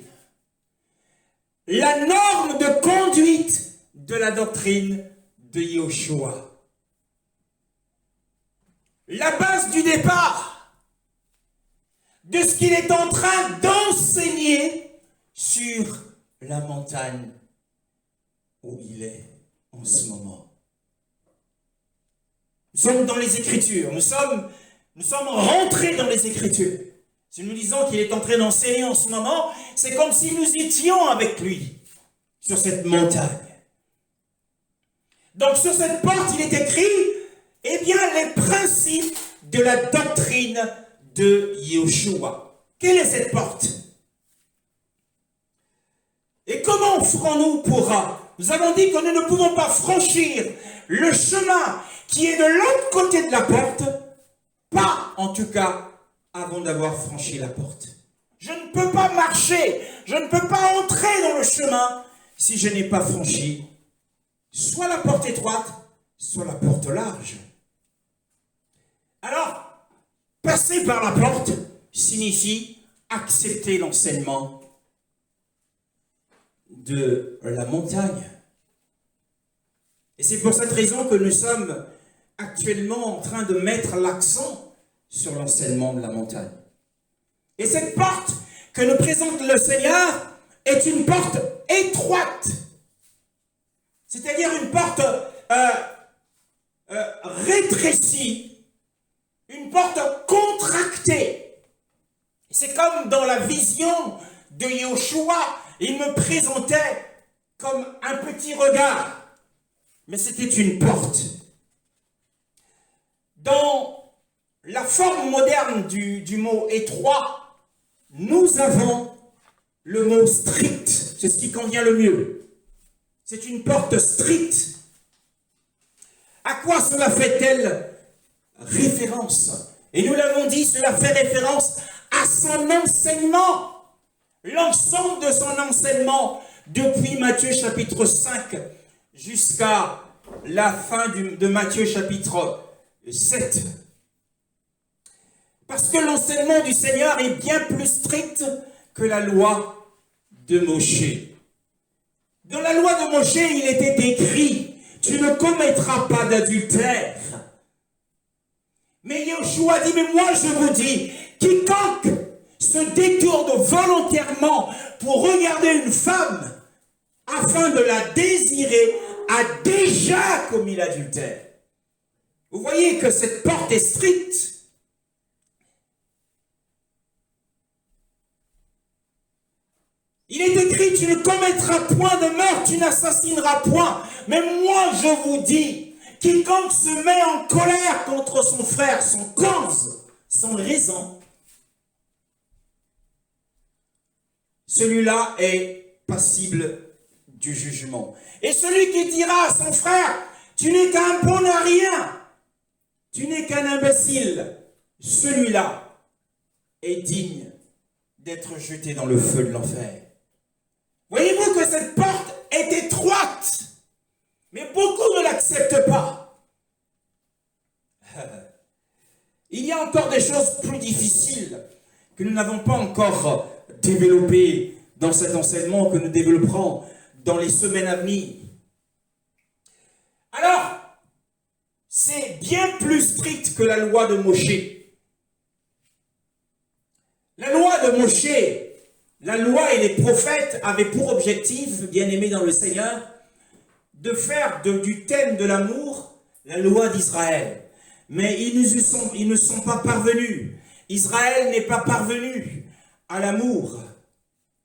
la norme de conduite de la doctrine de Yahushua. La base du départ de ce qu'il est en train d'enseigner sur la montagne où il est en ce moment. Nous sommes dans les Écritures, nous sommes rentrés dans les Écritures. Si nous disons qu'il est en train d'enseigner en ce moment, c'est comme si nous étions avec lui sur cette montagne. Donc sur cette porte, il est écrit, eh bien, les principes de la doctrine de Yahushua. Quelle est cette porte? Et comment ferons-nous pour... Nous avons dit que nous ne pouvons pas franchir le chemin qui est de l'autre côté de la porte, pas en tout cas avant d'avoir franchi la porte. Je ne peux pas marcher, je ne peux pas entrer dans le chemin si je n'ai pas franchi soit la porte étroite, soit la porte large. Alors, passer par la porte signifie accepter l'enseignement de la montagne. Et c'est pour cette raison que nous sommes actuellement en train de mettre l'accent sur l'enseignement de la montagne. Et cette porte que nous présente le Seigneur est une porte étroite. C'est-à-dire une porte rétrécie, une porte contractée. C'est comme dans la vision de Yahushua, il me présentait comme un petit regard, mais c'était une porte. Dans la forme moderne du mot étroit, nous avons le mot strict, c'est ce qui convient le mieux. C'est une porte stricte. À quoi cela fait-elle référence? Et nous l'avons dit, cela fait référence à son enseignement. L'ensemble de son enseignement, depuis Matthieu chapitre 5 jusqu'à la fin de Matthieu chapitre 7. Parce que l'enseignement du Seigneur est bien plus strict que la loi de Moïse. Dans la loi de Moïse, il était écrit, tu ne commettras pas d'adultère. Mais Yahushua dit, mais moi je vous dis, quiconque se détourne volontairement pour regarder une femme afin de la désirer a déjà commis l'adultère. Vous voyez que cette porte est stricte. Il est écrit, tu ne commettras point de meurtre, tu n'assassineras point. Mais moi, je vous dis, quiconque se met en colère contre son frère, sans cause, sans raison, celui-là est passible du jugement. Et celui qui dira à son frère, tu n'es qu'un bon à rien, tu n'es qu'un imbécile, celui-là est digne d'être jeté dans le feu de l'enfer. Voyez-vous que cette porte est étroite, mais beaucoup ne l'acceptent pas. Il y a encore des choses plus difficiles que nous n'avons pas encore développées dans cet enseignement que nous développerons dans les semaines à venir. Alors, c'est bien plus strict que la loi de Moshe. La loi de Moshe, la loi et les prophètes avaient pour objectif, bien-aimés dans le Seigneur, de faire du thème de l'amour la loi d'Israël. Mais ils ne sont pas parvenus. Israël n'est pas parvenu à l'amour.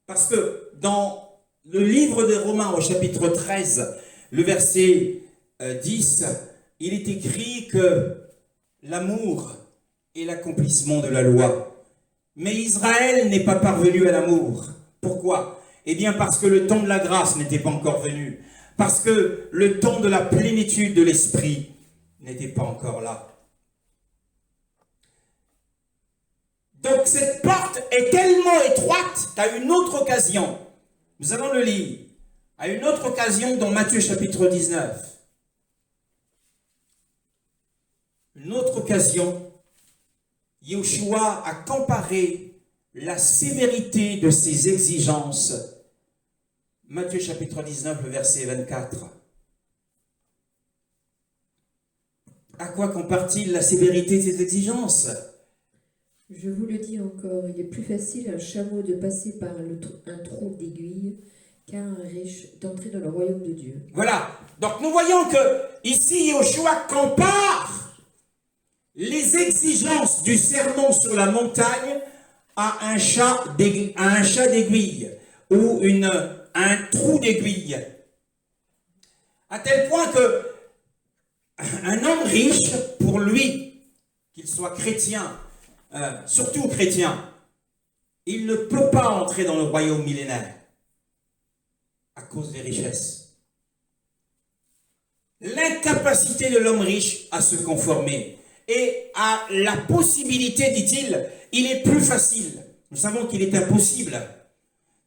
Parce que dans le livre de Romains au chapitre 13, le verset 10, il est écrit que l'amour est l'accomplissement de la loi. Mais Israël n'est pas parvenu à l'amour. Pourquoi? Eh bien parce que le temps de la grâce n'était pas encore venu. Parce que le temps de la plénitude de l'esprit n'était pas encore là. Donc cette porte est tellement étroite qu'à une autre occasion, nous allons le lire, à une autre occasion dans Matthieu chapitre 19. Une autre occasion, Yeshua a comparé la sévérité de ses exigences. Matthieu chapitre 19, le verset 24. À quoi compare-t-il la sévérité de ses exigences? Je vous le dis encore, il est plus facile à un chameau de passer par un trou d'aiguille qu'à un riche d'entrer dans le royaume de Dieu. Voilà. Donc nous voyons que ici Yeshua compare les exigences du sermon sur la montagne à un chat d'aiguille ou un trou d'aiguille. À tel point que un homme riche, pour lui, qu'il soit chrétien, surtout chrétien, il ne peut pas entrer dans le royaume millénaire à cause des richesses. L'incapacité de l'homme riche à se conformer et à la possibilité, dit-il, il est plus facile. Nous savons qu'il est impossible.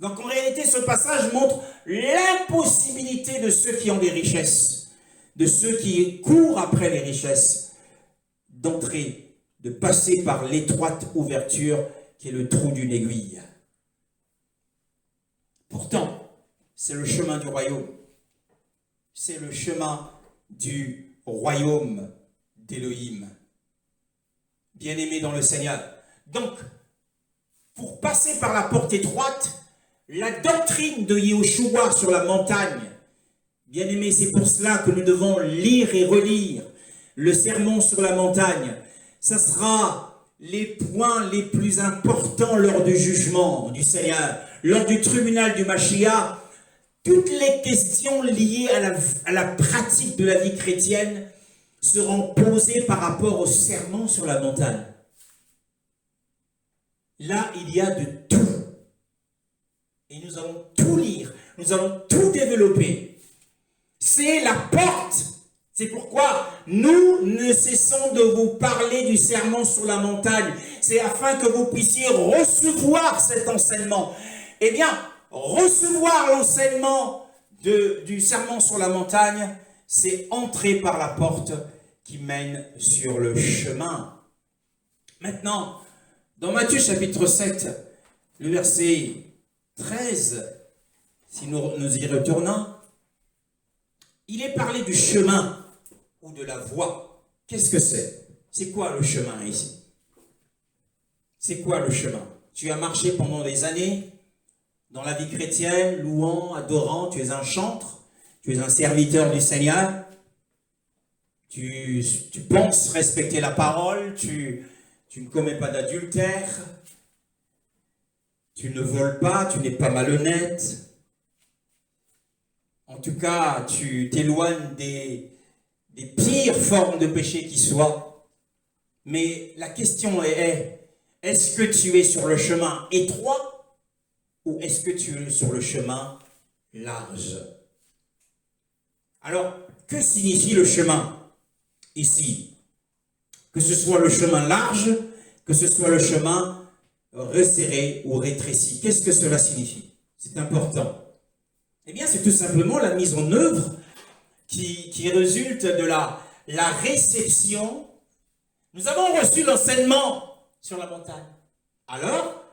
Donc en réalité, ce passage montre l'impossibilité de ceux qui ont des richesses, de ceux qui courent après les richesses, d'entrer, de passer par l'étroite ouverture qui est le trou d'une aiguille. Pourtant, c'est le chemin du royaume. C'est le chemin du royaume d'Élohim. Bien-aimés dans le Seigneur. Donc, pour passer par la porte étroite, la doctrine de Yeshua sur la montagne, bien-aimés, c'est pour cela que nous devons lire et relire le sermon sur la montagne. Ça sera les points les plus importants lors du jugement du Seigneur, lors du tribunal du Mashiach. Toutes les questions liées à la pratique de la vie chrétienne seront posées par rapport au sermon sur la montagne. Là, il y a de tout. Et nous allons tout lire, nous allons tout développer. C'est la porte. C'est pourquoi nous ne cessons de vous parler du sermon sur la montagne. C'est afin que vous puissiez recevoir cet enseignement. Eh bien, recevoir l'enseignement du sermon sur la montagne, c'est entrer par la porte qui mène sur le chemin. Maintenant, dans Matthieu chapitre 7, le verset 13, si nous y retournons, il est parlé du chemin ou de la voie. Qu'est-ce que c'est? C'est quoi le chemin ici? C'est quoi le chemin? Tu as marché pendant des années dans la vie chrétienne, louant, adorant, tu es un chantre, tu es un serviteur du Seigneur, tu penses respecter la parole, tu ne commets pas d'adultère, tu ne voles pas, tu n'es pas malhonnête. En tout cas, tu t'éloignes des pires formes de péché qui soient. Mais la question est, est-ce que tu es sur le chemin étroit ou est-ce que tu es sur le chemin large? Alors, que signifie le chemin ici? Que ce soit le chemin large, que ce soit le chemin resserré ou rétréci. Qu'est-ce que cela signifie? C'est important. Eh bien, c'est tout simplement la mise en œuvre qui résulte de la réception. Nous avons reçu l'enseignement sur la montagne. Alors,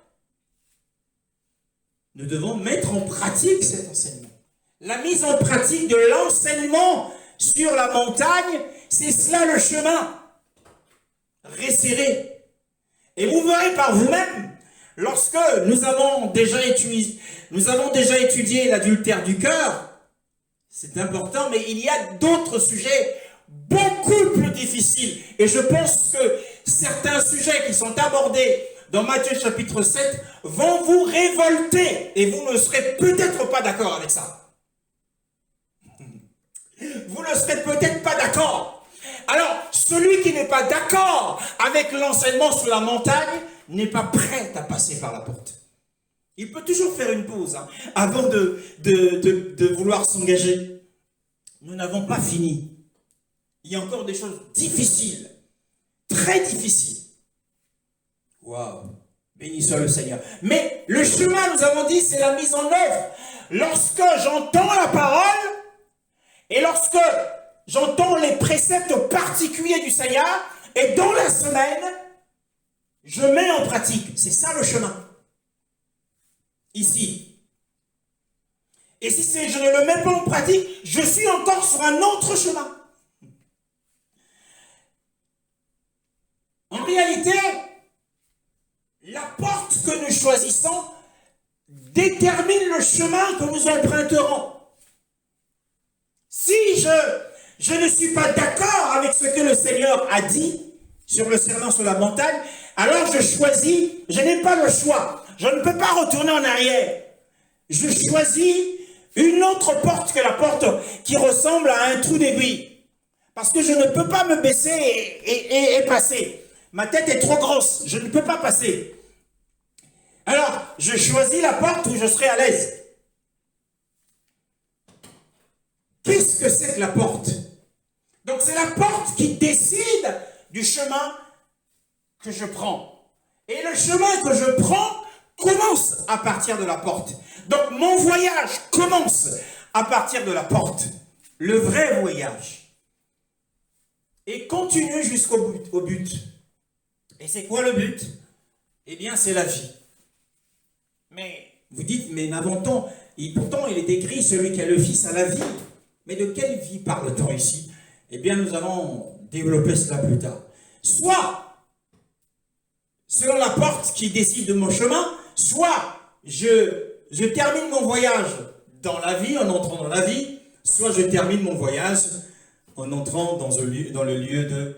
nous devons mettre en pratique cet enseignement. La mise en pratique de l'enseignement sur la montagne, c'est cela le chemin. Resserrez. Et vous verrez par vous-même, lorsque nous avons déjà étudié l'adultère du cœur, c'est important, mais il y a d'autres sujets beaucoup plus difficiles. Et je pense que certains sujets qui sont abordés dans Matthieu chapitre 7 vont vous révolter. Et vous ne serez peut-être pas d'accord avec ça. Vous ne serez peut-être pas d'accord. Alors, celui qui n'est pas d'accord avec l'enseignement sur la montagne n'est pas prêt à passer par la porte. Il peut toujours faire une pause avant de vouloir s'engager. Nous n'avons pas fini. Il y a encore des choses difficiles, très difficiles. Waouh, béni soit le Seigneur. Mais le chemin, nous avons dit, c'est la mise en œuvre. Lorsque j'entends la parole et lorsque j'entends les préceptes particuliers du Seigneur, et dans la semaine, je mets en pratique. C'est ça le chemin. Ici. Et si je ne le mets pas en pratique, je suis encore sur un autre chemin. En réalité, la porte que nous choisissons détermine le chemin que nous emprunterons. Si je ne suis pas d'accord avec ce que le Seigneur a dit sur le serment sur la montagne, alors je n'ai pas le choix. Je ne peux pas retourner en arrière. Je choisis une autre porte que la porte qui ressemble à un trou d'aiguille. Parce que je ne peux pas me baisser et passer. Ma tête est trop grosse, je ne peux pas passer. Alors, je choisis la porte où je serai à l'aise. Qu'est-ce que c'est que la porte? Donc c'est la porte qui décide du chemin que je prends. Et le chemin que je prends commence à partir de la porte. Donc mon voyage commence à partir de la porte. Le vrai voyage. Et continue jusqu'au but. Et c'est quoi le but? Eh bien, c'est la vie. Mais vous dites, mais n'avons-t-on... Pourtant, il est écrit, celui qui a le Fils a la vie. Mais de quelle vie parle-t-on ici? Eh bien, nous allons développer cela plus tard. Soit, selon la porte qui décide de mon chemin, soit je termine mon voyage dans la vie, en entrant dans la vie, soit je termine mon voyage en entrant dans le lieu de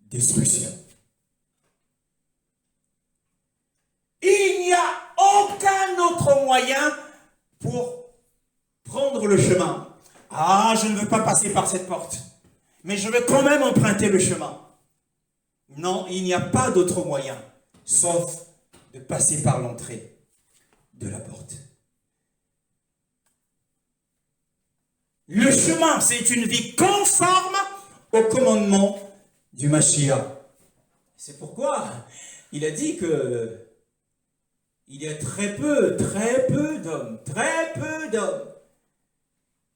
destruction. Il n'y a aucun autre moyen pour prendre le chemin. Ah, je ne veux pas passer par cette porte, mais je vais quand même emprunter le chemin. Non, il n'y a pas d'autre moyen, sauf de passer par l'entrée de la porte. Le chemin, c'est une vie conforme au commandement du Mashiach. C'est pourquoi il a dit que il y a très peu d'hommes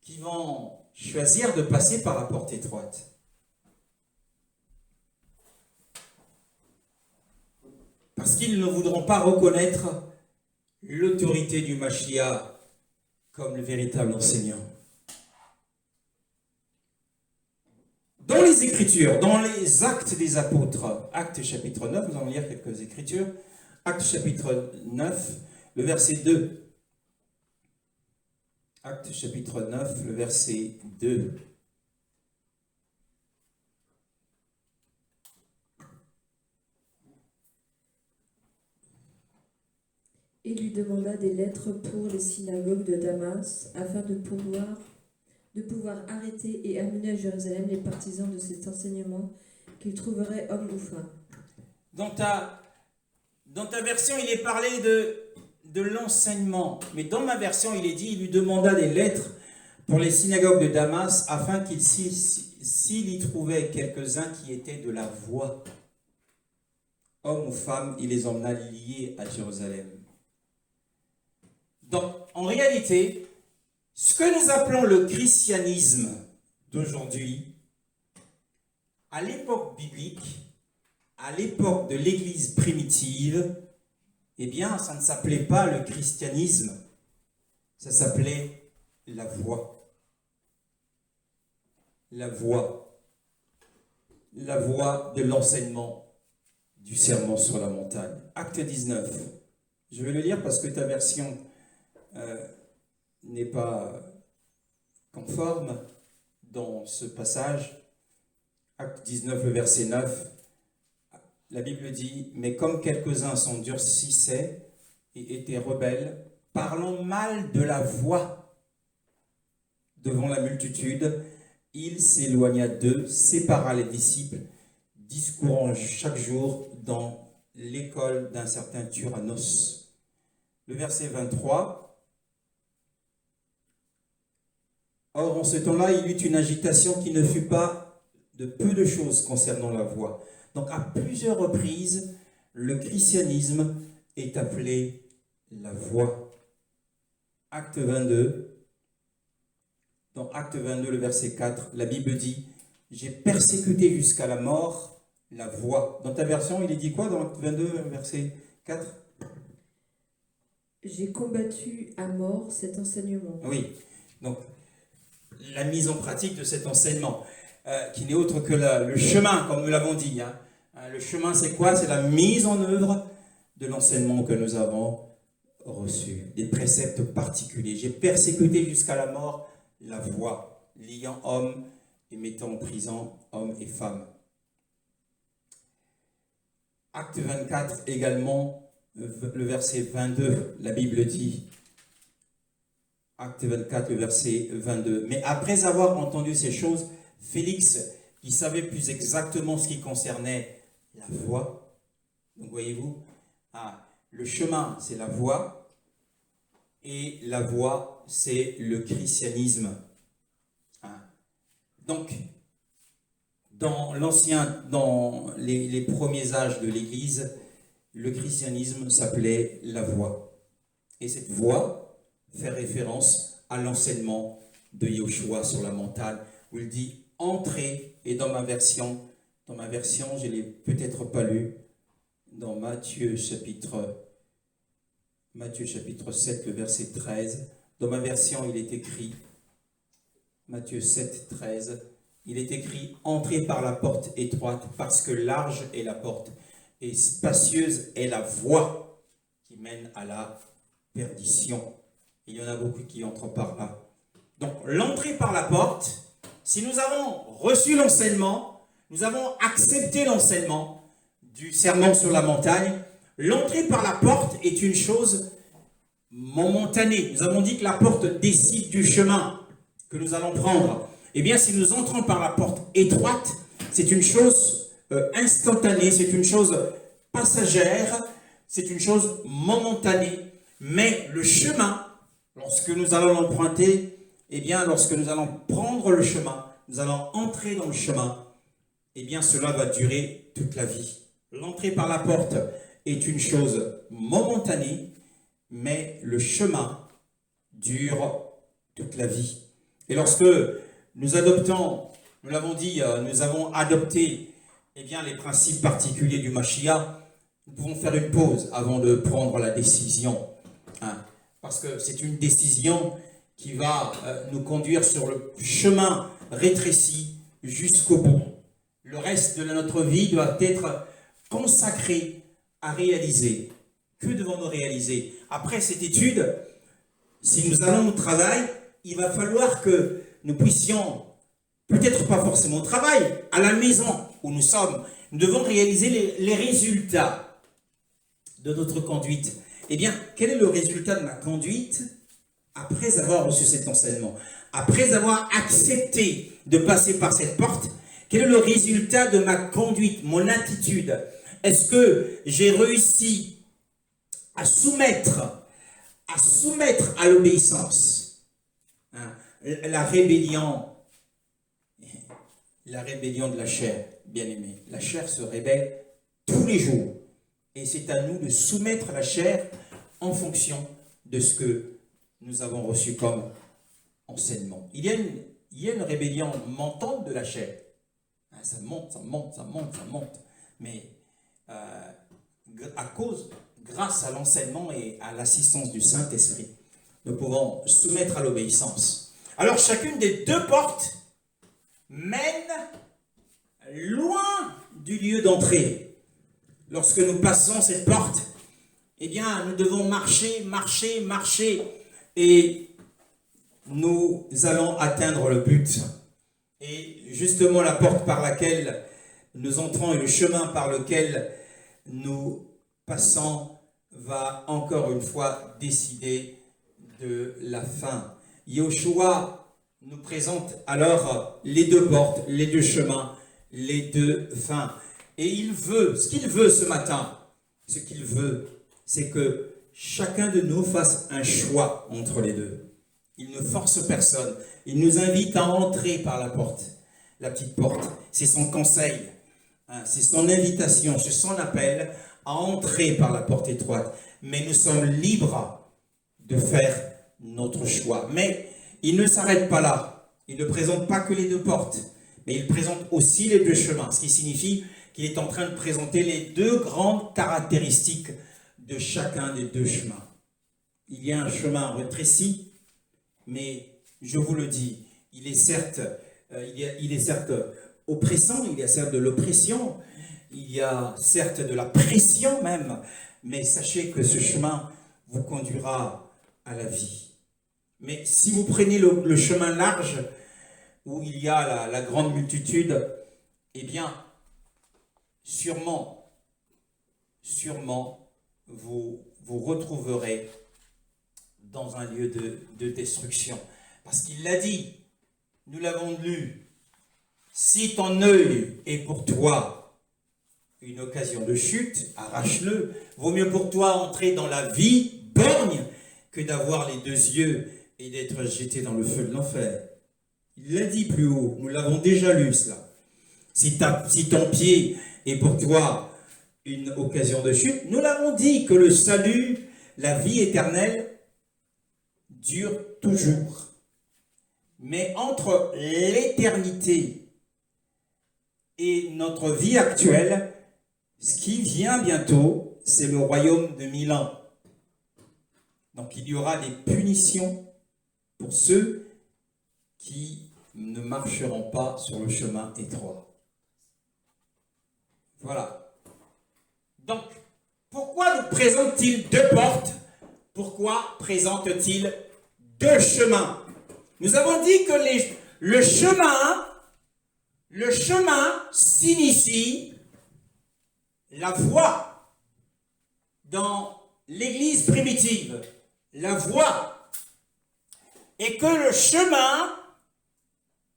qui vont choisir de passer par la porte étroite. Parce qu'ils ne voudront pas reconnaître l'autorité du Mashiach comme le véritable enseignant. Dans les Écritures, dans les Actes des Apôtres, Actes chapitre 9, nous allons lire quelques Écritures. Actes chapitre 9, le verset 2. Actes chapitre 9, le verset 2. Il lui demanda des lettres pour les synagogues de Damas, afin de pouvoir arrêter et amener à Jérusalem les partisans de cet enseignement qu'il trouverait hommes ou femmes. Dans ta version, il est parlé de l'enseignement. Mais dans ma version, il est dit, il lui demanda des lettres pour les synagogues de Damas, afin qu'il s'il y trouvait quelques-uns qui étaient de la voie, hommes ou femmes, il les emmena liés à Jérusalem. Donc, en réalité, ce que nous appelons le christianisme d'aujourd'hui, à l'époque biblique, à l'époque de l'Église primitive, eh bien, ça ne s'appelait pas le christianisme. Ça s'appelait la voix. La voix. La voix de l'enseignement du sermon sur la montagne. Acte 19. Je vais le lire parce que ta version n'est pas conforme dans ce passage. Acte 19, le verset 9. La Bible dit « Mais comme quelques-uns s'endurcissaient et étaient rebelles, parlant mal de la voix devant la multitude, il s'éloigna d'eux, sépara les disciples, discourant chaque jour dans l'école d'un certain Tyrannos. » Le verset 23. « Or, en ce temps-là, il y eut une agitation qui ne fut pas de peu de choses concernant la voix. » Donc, à plusieurs reprises, le christianisme est appelé la voix. Acte 22. Dans Acte 22, le verset 4, la Bible dit « J'ai persécuté jusqu'à la mort la voix. » Dans ta version, il est dit quoi dans Acte 22, verset 4 ? J'ai combattu à mort cet enseignement. Oui, donc la mise en pratique de cet enseignement, qui n'est autre que le chemin, comme nous l'avons dit. Le chemin, c'est quoi? C'est la mise en œuvre de l'enseignement que nous avons reçu, des préceptes particuliers. J'ai persécuté jusqu'à la mort la voix, liant hommes et mettant en prison hommes et femmes. Acte 24 également, le verset 22, la Bible dit, Acte 24, le verset 22. « Mais après avoir entendu ces choses, Félix, qui savait plus exactement ce qui concernait la voix, donc voyez-vous, le chemin, c'est la voix, et la voix, c'est le christianisme. Donc, dans les premiers âges de l'Église, le christianisme s'appelait la voix. Et cette voix fait référence à l'enseignement de Yoshua sur la montagne, où il dit « Entrez », et dans ma version, je ne l'ai peut-être pas lu, dans Matthieu chapitre 7, le verset 13, dans ma version, il est écrit, Matthieu 7, 13, il est écrit « Entrez par la porte étroite, parce que large est la porte, et spacieuse est la voie qui mène à la perdition. » Il y en a beaucoup qui entrent par là. Donc, l'entrée par la porte, si nous avons reçu l'enseignement, nous avons accepté l'enseignement du sermon sur la montagne, l'entrée par la porte est une chose momentanée. Nous avons dit que la porte décide du chemin que nous allons prendre. Eh bien, si nous entrons par la porte étroite, c'est une chose instantanée, c'est une chose passagère, c'est une chose momentanée. Mais le chemin, lorsque nous allons l'emprunter, eh bien, lorsque nous allons prendre le chemin, nous allons entrer dans le chemin, eh bien, cela va durer toute la vie. L'entrée par la porte est une chose momentanée, mais le chemin dure toute la vie. Et lorsque nous adoptons, nous l'avons dit, nous avons adopté eh bien, les principes particuliers du Mashiach, nous pouvons faire une pause avant de prendre la décision. Parce que c'est une décision qui va nous conduire sur le chemin rétréci jusqu'au bout. Le reste de notre vie doit être consacré à réaliser. Que devons-nous réaliser? Après cette étude, si nous allons au travail, il va falloir que nous puissions, peut-être pas forcément au travail, à la maison où nous sommes, nous devons réaliser les résultats de notre conduite. Eh bien, quel est le résultat de ma conduite après avoir reçu cet enseignement? Après avoir accepté de passer par cette porte, quel est le résultat de ma conduite, mon attitude? Est-ce que j'ai réussi à soumettre à l'obéissance la rébellion de la chair, bien-aimé? La chair se rébelle tous les jours. Et c'est à nous de soumettre la chair en fonction de ce que nous avons reçu comme enseignement. Il y a une rébellion montante de la chair. Ça monte. Mais grâce à l'enseignement et à l'assistance du Saint-Esprit. nous pouvons soumettre à l'obéissance. Alors chacune des deux portes mène loin du lieu d'entrée. Lorsque nous passons cette porte, eh bien, nous devons marcher, marcher, marcher, et nous allons atteindre le but. Et justement, la porte par laquelle nous entrons et le chemin par lequel nous passons va encore une fois décider de la fin. Yoshua nous présente alors les deux portes, les deux chemins, les deux fins. Et ce qu'il veut ce matin, ce qu'il veut, c'est que chacun de nous fasse un choix entre les deux. Il ne force personne. Il nous invite à entrer par la porte, la petite porte. C'est son conseil, c'est son invitation, c'est son appel à entrer par la porte étroite. Mais nous sommes libres de faire notre choix. Mais il ne s'arrête pas là. Il ne présente pas que les deux portes, mais il présente aussi les deux chemins, ce qui signifie qu'il est en train de présenter les deux grandes caractéristiques de chacun des deux chemins. Il y a un chemin rétréci, mais je vous le dis, il est certes oppressant, il y a certes de l'oppression, il y a certes de la pression même, mais sachez que ce chemin vous conduira à la vie. Mais si vous prenez le chemin large, où il y a la grande multitude, eh bien, sûrement, vous retrouverez dans un lieu de destruction. Parce qu'il l'a dit, nous l'avons lu, si ton œil est pour toi une occasion de chute, arrache-le. Vaut mieux pour toi entrer dans la vie borgne que d'avoir les deux yeux et d'être jeté dans le feu de l'enfer. Il l'a dit plus haut, nous l'avons déjà lu cela. Si ton pied est pour toi une occasion de chute, nous l'avons dit que le salut, la vie éternelle, dure toujours. Mais entre l'éternité et notre vie actuelle, ce qui vient bientôt, c'est le royaume de 1000 ans. Donc il y aura des punitions pour ceux qui ne marcheront pas sur le chemin étroit. Voilà. Donc, pourquoi nous présente-t-il deux portes? Pourquoi présente-t-il deux chemins? Nous avons dit que le chemin signifie la voie dans l'Église primitive, la voie, et que le chemin,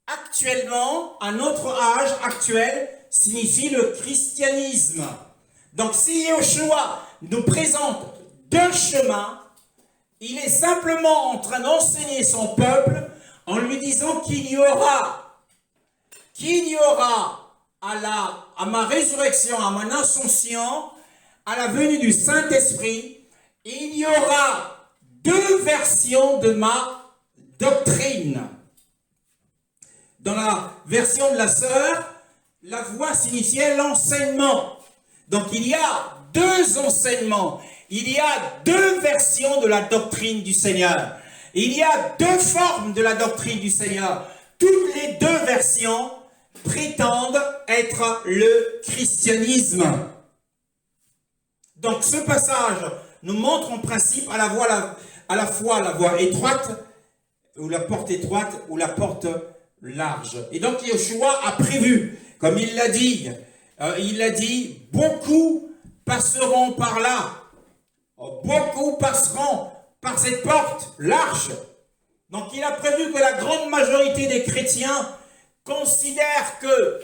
actuellement, à notre âge actuel, signifie le christianisme. Donc si Yoshua nous présente deux chemins, il est simplement en train d'enseigner son peuple en lui disant qu'il y aura à ma résurrection, à mon ascension, à la venue du Saint-Esprit, il y aura deux versions de ma doctrine. Dans la version de la sœur, la voie signifiait l'enseignement. Donc il y a deux enseignements. Il y a deux versions de la doctrine du Seigneur. Il y a deux formes de la doctrine du Seigneur. Toutes les deux versions prétendent être le christianisme. Donc ce passage nous montre en principe à la fois la voie étroite, ou la porte étroite, ou la porte large. Et donc Yoshua a prévu, comme il l'a dit, beaucoup passeront par là. Beaucoup passeront par cette porte large. Donc il a prévu que la grande majorité des chrétiens considèrent que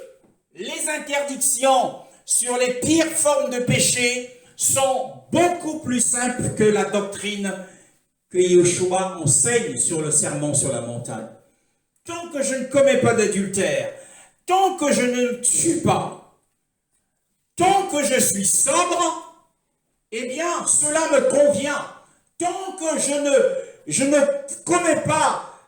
les interdictions sur les pires formes de péché sont beaucoup plus simples que la doctrine que Yoshua enseigne sur le sermon sur la montagne. Tant que je ne commets pas d'adultère, tant que je ne tue pas, tant que je suis sobre, eh bien, cela me convient. Tant que je ne commets pas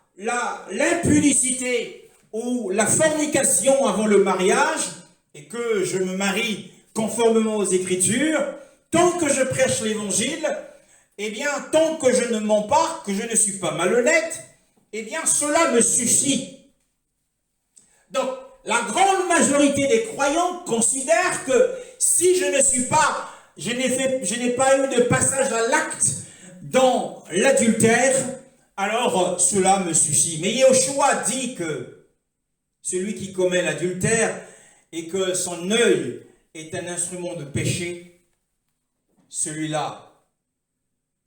l'impudicité ou la fornication avant le mariage, et que je me marie conformément aux Écritures, tant que je prêche l'Évangile, eh bien, tant que je ne mens pas, que je ne suis pas malhonnête, eh bien, cela me suffit. Donc, la grande majorité des croyants considèrent que si je n'ai pas eu de passage à l'acte dans l'adultère, alors cela me suffit. Mais Yeshua dit que celui qui commet l'adultère et que son œil est un instrument de péché, celui-là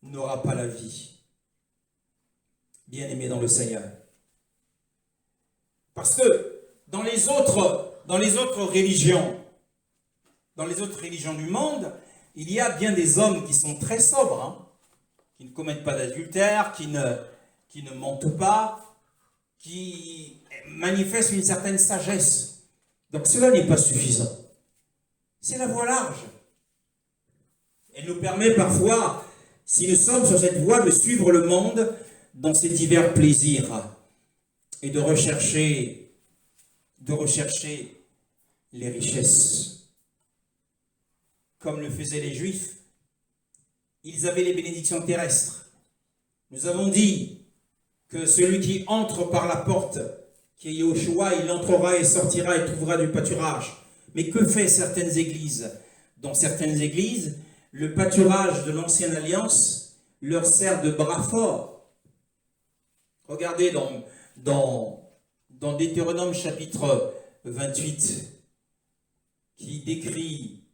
n'aura pas la vie. Bien-aimé dans le Seigneur. Parce que dans les autres religions du monde, il y a bien des hommes qui sont très sobres, hein, qui ne commettent pas d'adultère, qui ne mentent pas, qui manifestent une certaine sagesse. Donc cela n'est pas suffisant. C'est la voie large. Elle nous permet parfois, si nous sommes sur cette voie, de suivre le monde dans ses divers plaisirs et de rechercher les richesses. Comme le faisaient les Juifs, ils avaient les bénédictions terrestres. Nous avons dit que celui qui entre par la porte, qui est Yeshua, il entrera et sortira et trouvera du pâturage. Mais que fait certaines églises? Dans certaines églises, le pâturage de l'ancienne alliance leur sert de bras fort. Regardez dans Deutéronome chapitre 28, qui décrit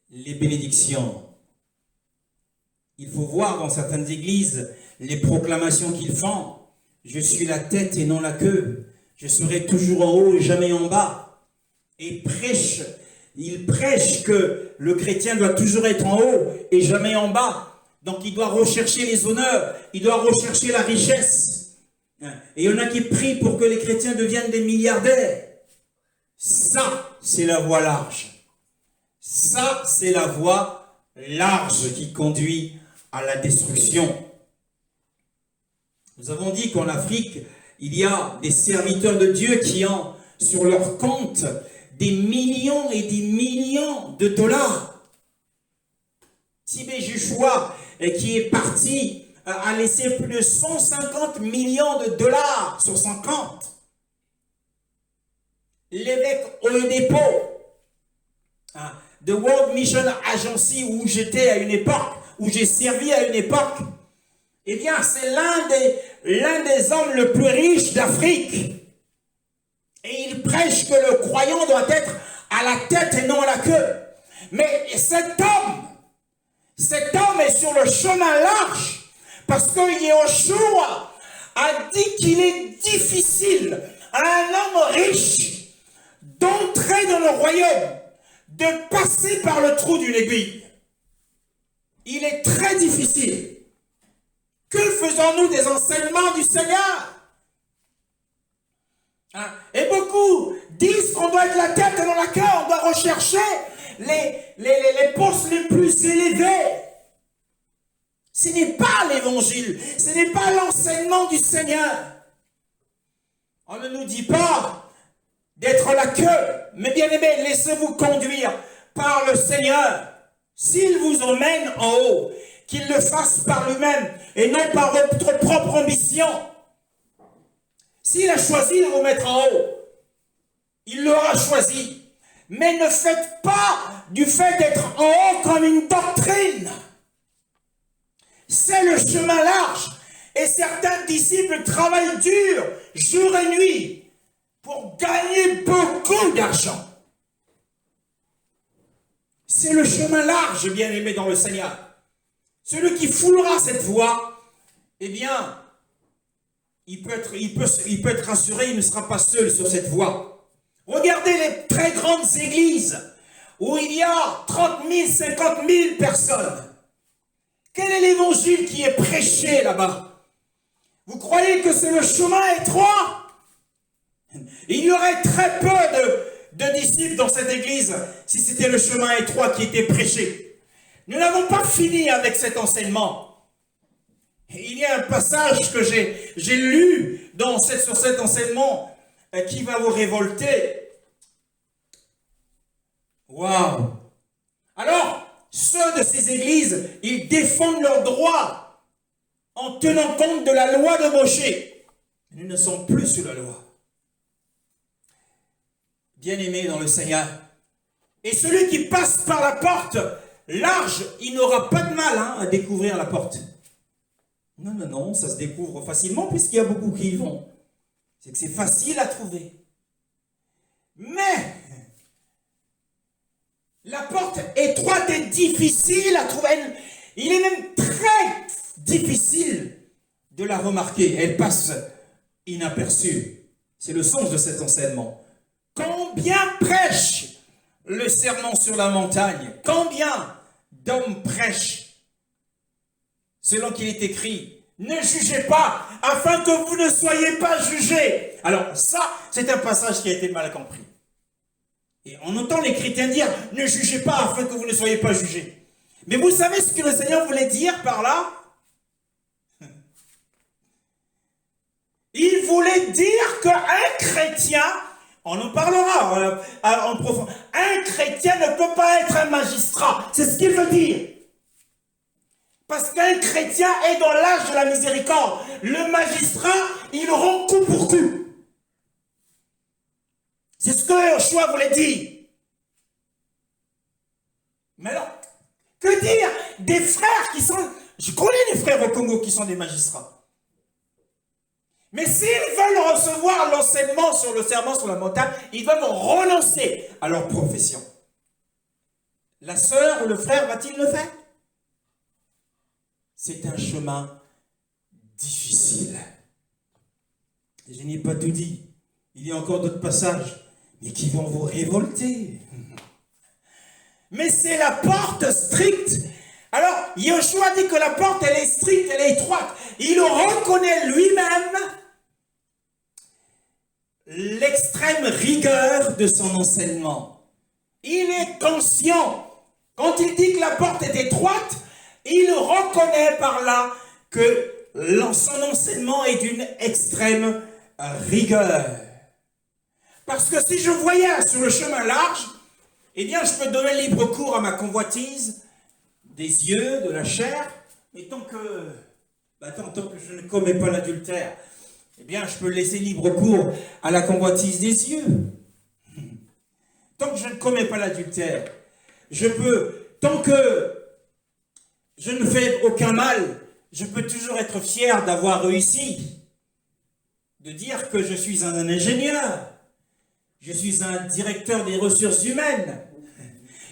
les bénédictions. Il faut voir dans certaines églises les proclamations qu'ils font. Je suis la tête et non la queue. Je serai toujours en haut et jamais en bas. Et il prêche que le chrétien doit toujours être en haut et jamais en bas. Donc il doit rechercher les honneurs, il doit rechercher la richesse. Et il y en a qui prient pour que les chrétiens deviennent des milliardaires. Ça, c'est la voie large. Ça, c'est la voie large qui conduit à la destruction. Nous avons dit qu'en Afrique, il y a des serviteurs de Dieu qui ont sur leur compte des millions et des millions de dollars. Tibé Joshua, qui est parti, a laissé plus de 150 millions de dollars sur son compte. L'évêque Oedipo, de World Mission Agency, où j'étais à une époque, où j'ai servi à une époque, eh bien, c'est l'un des hommes le plus riches d'Afrique. Et il prêche que le croyant doit être à la tête et non à la queue. Mais cet homme est sur le chemin large parce que Yeshua a dit qu'il est difficile à un homme riche d'entrer dans le royaume, de passer par le trou d'une aiguille. Il est très difficile. Que faisons-nous des enseignements du Seigneur? Et beaucoup disent qu'on doit être la tête et non la queue, on doit rechercher les postes les plus élevés. Ce n'est pas l'évangile, ce n'est pas l'enseignement du Seigneur. On ne nous dit pas d'être la queue, mais bien aimé, laissez-vous conduire par le Seigneur. S'il vous emmène en haut, qu'il le fasse par lui-même et non par votre propre ambition. S'il a choisi de vous mettre en haut, il l'aura choisi. Mais ne faites pas du fait d'être en haut comme une doctrine. C'est le chemin large. Et certains disciples travaillent dur, jour et nuit, pour gagner beaucoup d'argent. C'est le chemin large, bien-aimé dans le Seigneur. Celui qui foulera cette voie, eh bien, il peut être rassuré, il ne sera pas seul sur cette voie. Regardez les très grandes églises où il y a 30 000, 50 000 personnes. Quel est l'évangile qui est prêché là-bas? Vous croyez que c'est le chemin étroit? Il y aurait très peu de disciples dans cette église si c'était le chemin étroit qui était prêché. Nous n'avons pas fini avec cet enseignement. Il y a un passage que j'ai lu sur cet enseignement qui va vous révolter. Waouh! Alors, ce sein de ces églises, ils défendent leurs droits en tenant compte de la loi de Moshe. Nous ne sommes plus sous la loi. Bien-aimés dans le Seigneur. Et celui qui passe par la porte large, il n'aura pas de mal à découvrir la porte. Non, non, non, ça se découvre facilement puisqu'il y a beaucoup qui y vont. C'est que c'est facile à trouver. Mais la porte étroite est difficile à trouver. Il est même très difficile de la remarquer. Elle passe inaperçue. C'est le sens de cet enseignement. Combien prêche le sermon sur la montagne? Combien d'hommes prêchent selon qu'il est écrit, ne jugez pas, afin que vous ne soyez pas jugés. Alors ça, c'est un passage qui a été mal compris. Et on entend les chrétiens dire, ne jugez pas, afin que vous ne soyez pas jugés. Mais vous savez ce que le Seigneur voulait dire par là? Il voulait dire qu'un chrétien, on en parlera en profond, un chrétien ne peut pas être un magistrat. C'est ce qu'il veut dire. Parce qu'un chrétien est dans l'âge de la miséricorde. Le magistrat, il rend coup pour coup. C'est ce que Yoshua voulait dire. Mais alors, que dire des frères qui sont... Je connais des frères au Congo qui sont des magistrats. Mais s'ils veulent recevoir l'enseignement sur le serment sur la montagne, ils doivent renoncer à leur profession. La sœur ou le frère va-t-il le faire? C'est un chemin difficile. Et je n'ai pas tout dit. Il y a encore d'autres passages, mais qui vont vous révolter. Mais c'est la porte stricte. Alors, Yoshua dit que la porte, elle est stricte, elle est étroite. Il reconnaît lui-même l'extrême rigueur de son enseignement. Il est conscient. Quand il dit que la porte est étroite, il reconnaît par là que son enseignement est d'une extrême rigueur. Parce que si je voyais sur le chemin large, eh bien, je peux donner libre cours à ma convoitise des yeux, de la chair, mais tant que je ne commets pas l'adultère, eh bien, je peux laisser libre cours à la convoitise des yeux. Tant que je ne commets pas l'adultère, tant que je ne fais aucun mal, je peux toujours être fier d'avoir réussi, de dire que je suis un ingénieur, je suis un directeur des ressources humaines,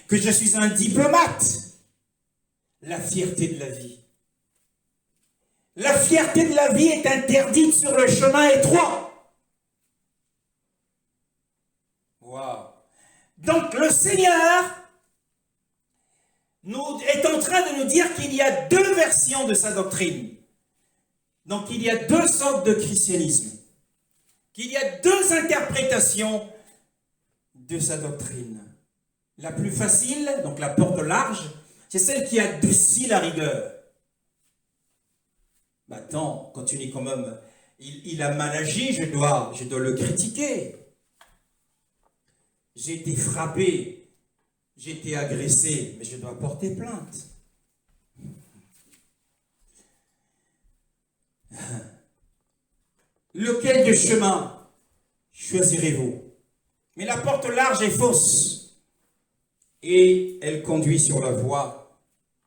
que je suis un diplomate. La fierté de la vie. La fierté de la vie est interdite sur le chemin étroit. Wow. Donc le Seigneur est en train de nous dire qu'il y a deux versions de sa doctrine. Donc il y a deux sortes de christianisme. Qu'il y a deux interprétations de sa doctrine. La plus facile, donc la porte large, c'est celle qui adoucit la rigueur. Attends, quand tu dis quand même, il a mal agi, je dois le critiquer. J'ai été frappé, j'ai été agressé, mais je dois porter plainte. Lequel de chemin choisirez-vous? Mais la porte large est fausse et elle conduit sur la voie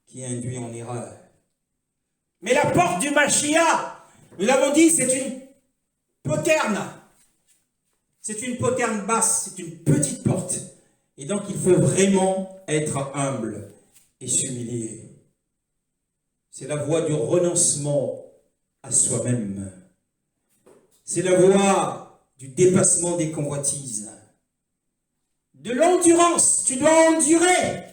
qui induit en erreur. Mais la porte du Mashiach, nous l'avons dit, c'est une poterne. C'est une poterne basse, c'est une petite porte. Et donc il faut vraiment être humble et s'humilier. C'est la voie du renoncement à soi-même. C'est la voie du dépassement des convoitises. De l'endurance, tu dois endurer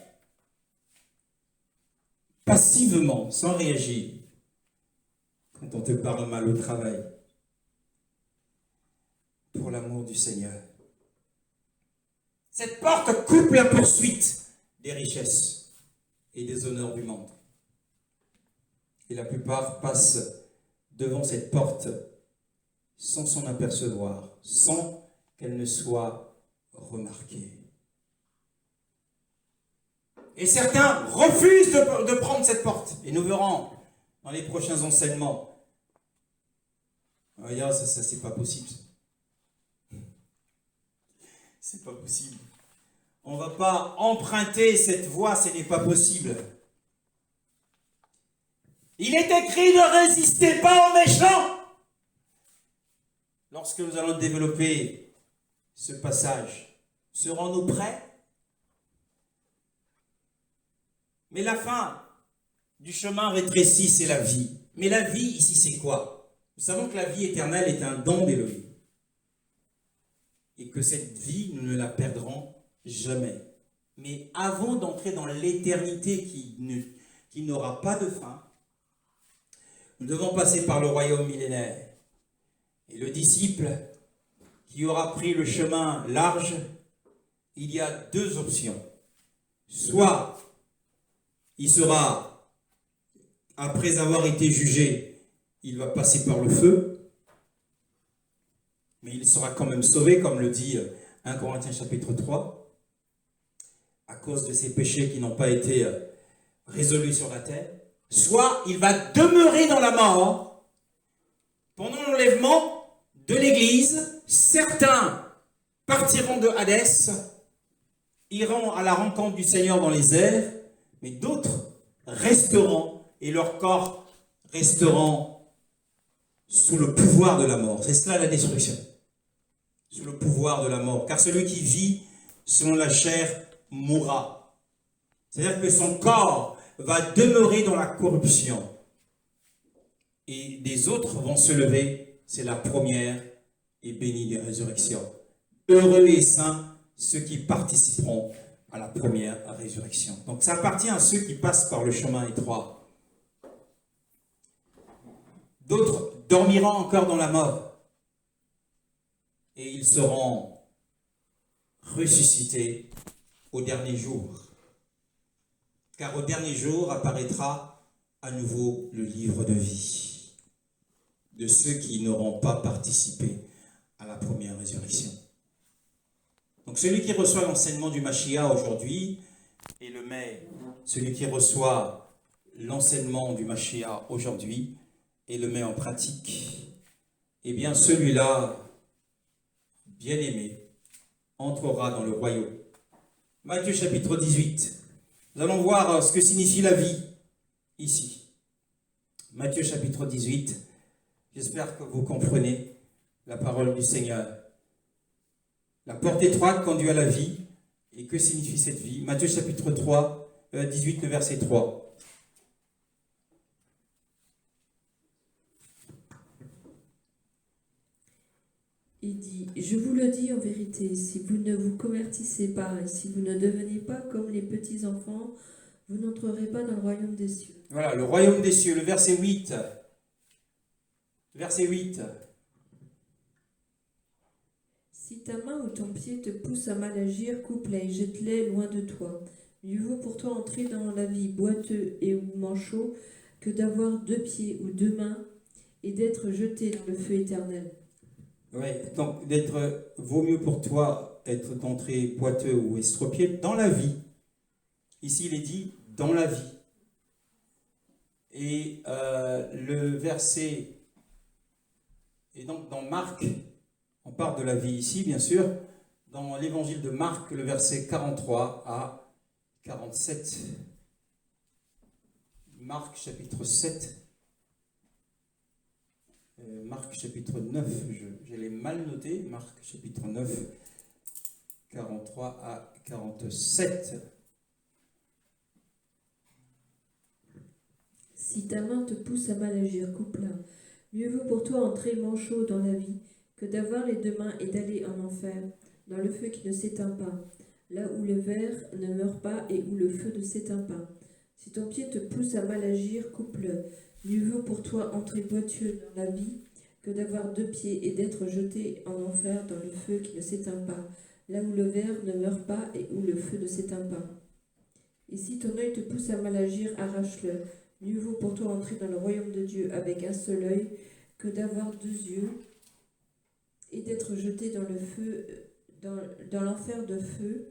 passivement, sans réagir, quand on te parle mal au travail, pour l'amour du Seigneur. Cette porte coupe la poursuite des richesses et des honneurs du monde. Et la plupart passent devant cette porte sans s'en apercevoir, sans qu'elle ne soit remarquée. Et certains refusent de prendre cette porte. Et nous verrons dans les prochains enseignements. Regarde, ça c'est pas possible. C'est pas possible. On ne va pas emprunter cette voie, ce n'est pas possible. Il est écrit ne résistez pas aux méchants. Lorsque nous allons développer ce passage, serons-nous prêts? Mais la fin du chemin rétréci, c'est la vie. Mais la vie, ici, c'est quoi? Nous savons que la vie éternelle est un don d'Élohim. Et que cette vie, nous ne la perdrons jamais. Mais avant d'entrer dans l'éternité qui n'aura pas de fin, nous devons passer par le royaume millénaire. Et le disciple qui aura pris le chemin large, il y a deux options. Soit il sera, après avoir été jugé, il va passer par le feu, mais il sera quand même sauvé, comme le dit 1 Corinthiens chapitre 3, à cause de ses péchés qui n'ont pas été résolus sur la terre. Soit il va demeurer dans la mort pendant l'enlèvement de l'Église. Certains partiront de Hadès, iront à la rencontre du Seigneur dans les airs, mais d'autres resteront et leurs corps resteront sous le pouvoir de la mort. C'est cela la destruction. Sous le pouvoir de la mort. Car celui qui vit selon la chair mourra. C'est-à-dire que son corps va demeurer dans la corruption. Et des autres vont se lever. C'est la première et bénie des résurrections. Heureux et saints ceux qui participeront à la première résurrection. Donc ça appartient à ceux qui passent par le chemin étroit. D'autres dormiront encore dans la mort. Et ils seront ressuscités au dernier jour. Car au dernier jour apparaîtra à nouveau le livre de vie de ceux qui n'auront pas participé à la première résurrection. Donc celui qui reçoit l'enseignement du Mashiach aujourd'hui et le met, celui qui reçoit l'enseignement du Mashiach aujourd'hui et le met en pratique, eh bien celui-là, bien-aimé, entrera dans le royaume. Matthieu chapitre 18. Nous allons voir ce que signifie la vie ici. Matthieu chapitre 18. J'espère que vous comprenez la parole du Seigneur. La porte étroite conduit à la vie. Et que signifie cette vie? Matthieu chapitre 18, le verset 3. Il dit, je vous le dis en vérité, si vous ne vous convertissez pas et si vous ne devenez pas comme les petits enfants, vous n'entrerez pas dans le royaume des cieux. Voilà, le royaume des cieux, le verset 8. Verset 8. Si ta main ou ton pied te pousse à mal agir, coupe-les et jette-les loin de toi. Mieux vaut pour toi entrer dans la vie boiteux et ou manchot que d'avoir 2 pieds ou 2 mains et d'être jeté dans le feu éternel. Oui, donc vaut mieux pour toi être d'entrée boiteux ou estropié dans la vie. Ici, il est dit dans la vie. Et le verset, et donc dans Marc, on parle de la vie ici, bien sûr, dans l'évangile de Marc, le verset 43 à 47. Marc chapitre 7. Marc chapitre 9, je l'ai mal noté, Marc chapitre 9, 43 à 47. Si ta main te pousse à mal agir, coupe-la. Mieux vaut pour toi entrer manchot dans la vie que d'avoir les 2 mains et d'aller en enfer, dans le feu qui ne s'éteint pas, là où le ver ne meurt pas et où le feu ne s'éteint pas. Si ton pied te pousse à mal agir, coupe-le. Mieux vaut pour toi entrer boiteux dans la vie que d'avoir 2 pieds et d'être jeté en enfer dans le feu qui ne s'éteint pas, là où le ver ne meurt pas et où le feu ne s'éteint pas. Et si ton œil te pousse à mal agir, arrache-le. Mieux vaut pour toi entrer dans le royaume de Dieu avec un seul œil que d'avoir 2 yeux et d'être jeté dans le feu, dans l'enfer de feu,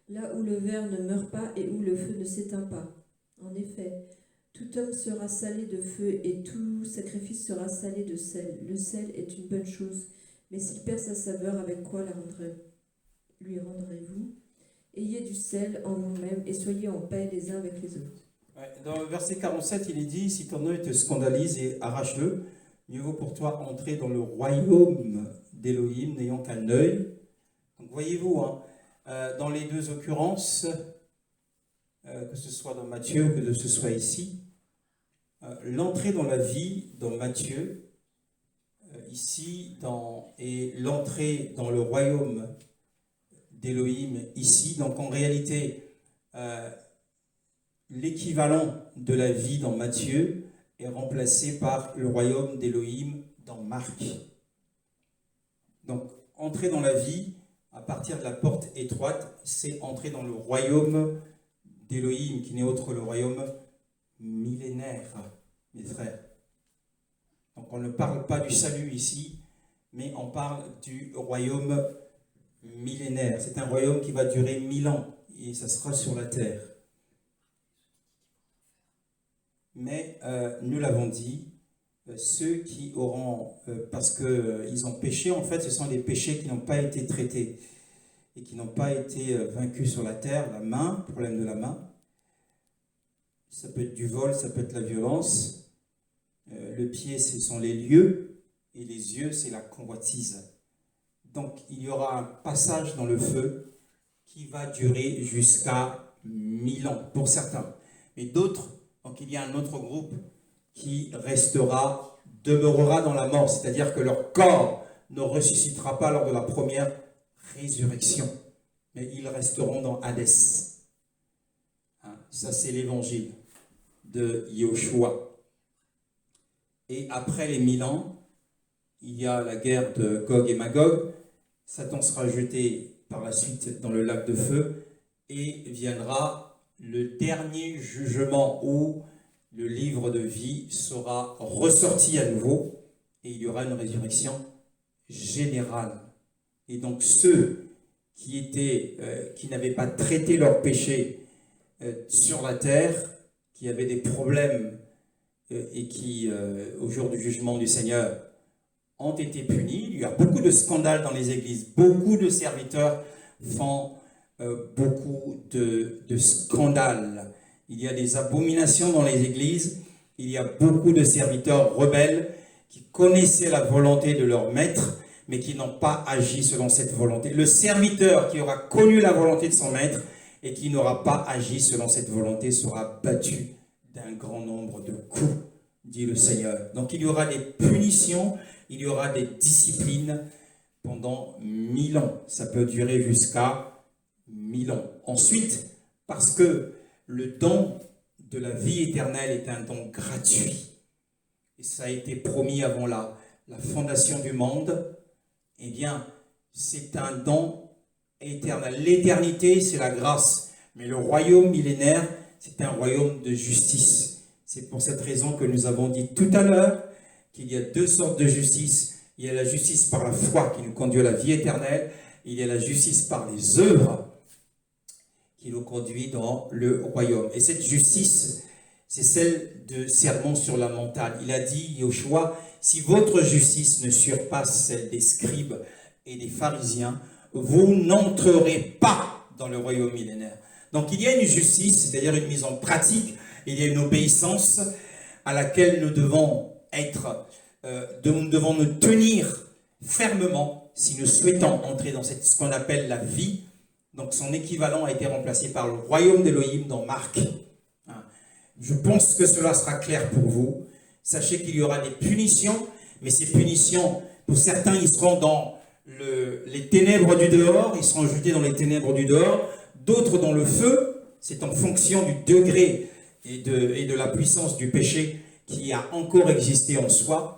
là où le ver ne meurt pas et où le feu ne s'éteint pas. En effet, tout homme sera salé de feu et tout sacrifice sera salé de sel. Le sel est une bonne chose, mais s'il perd sa saveur, avec quoi lui rendrez-vous? Ayez du sel en vous-même et soyez en paix les uns avec les autres. Ouais, dans le verset 47, il est dit, si ton œil te scandalise et arrache-le, mieux vaut pour toi entrer dans le royaume d'Élohim n'ayant qu'un œil. Donc voyez-vous, hein, dans les deux occurrences, que ce soit dans Matthieu ou que ce soit ici, l'entrée dans la vie dans Matthieu, et l'entrée dans le royaume d'Élohim ici, donc en réalité, l'équivalent de la vie dans Matthieu est remplacé par le royaume d'Élohim dans Marc. Donc, entrer dans la vie, à partir de la porte étroite, c'est entrer dans le royaume d'Élohim, qui n'est autre que le royaume millénaire, mes frères. Donc, on ne parle pas du salut ici, mais on parle du royaume millénaire. C'est un royaume qui va durer 1000 ans, et ça sera sur la terre. Mais nous l'avons dit, ceux qui auront, parce qu'ils ont péché, en fait, ce sont des péchés qui n'ont pas été traités et qui n'ont pas été vaincus sur la terre. La main, problème de la main, ça peut être du vol, ça peut être la violence. Le pied, ce sont les lieux, et les yeux, c'est la convoitise. Donc, il y aura un passage dans le feu qui va durer jusqu'à 1000 ans, pour certains. Mais d'autres, donc il y a un autre groupe qui demeurera dans la mort, c'est-à-dire que leur corps ne ressuscitera pas lors de la première résurrection, mais ils resteront dans Hadès. Hein, ça, c'est l'évangile de Yoshua. Et après les 1000 ans, il y a la guerre de Gog et Magog. Satan sera jeté par la suite dans le lac de feu et viendra le dernier jugement où le livre de vie sera ressorti à nouveau et il y aura une résurrection générale. Et donc ceux qui n'avaient pas traité leurs péchés sur la terre, qui avaient des problèmes et qui, au jour du jugement du Seigneur, ont été punis. Il y a beaucoup de scandales dans les églises. Beaucoup de serviteurs font beaucoup de scandales. Il y a des abominations dans les églises. Il y a beaucoup de serviteurs rebelles qui connaissaient la volonté de leur maître, mais qui n'ont pas agi selon cette volonté. Le serviteur qui aura connu la volonté de son maître et qui n'aura pas agi selon cette volonté sera battu d'un grand nombre de coups, dit le Seigneur. Donc il y aura des punitions, il y aura des disciplines pendant 1000 ans. Ça peut durer jusqu'à 1000 ans. Ensuite, parce que le don de la vie éternelle est un don gratuit, et ça a été promis avant la fondation du monde, eh bien, c'est un don éternel. L'éternité, c'est la grâce, mais le royaume millénaire, c'est un royaume de justice. C'est pour cette raison que nous avons dit tout à l'heure qu'il y a deux sortes de justice. Il y a la justice par la foi qui nous conduit à la vie éternelle. Il y a la justice par les œuvres qui nous conduit dans le royaume. Et cette justice, c'est celle de sermon sur la montagne. Il a dit, Yoshua, si votre justice ne surpasse celle des scribes et des pharisiens, vous n'entrerez pas dans le royaume millénaire. Donc il y a une justice, c'est-à-dire une mise en pratique, il y a une obéissance à laquelle nous devons nous devons nous tenir fermement si nous souhaitons entrer dans ce qu'on appelle la vie. Donc son équivalent a été remplacé par le royaume d'Élohim dans Marc. Je pense que cela sera clair pour vous. Sachez qu'il y aura des punitions, mais ces punitions, pour certains, ils seront dans les ténèbres du dehors, ils seront jetés dans les ténèbres du dehors, d'autres dans le feu. C'est en fonction du degré et de la puissance du péché qui a encore existé en soi.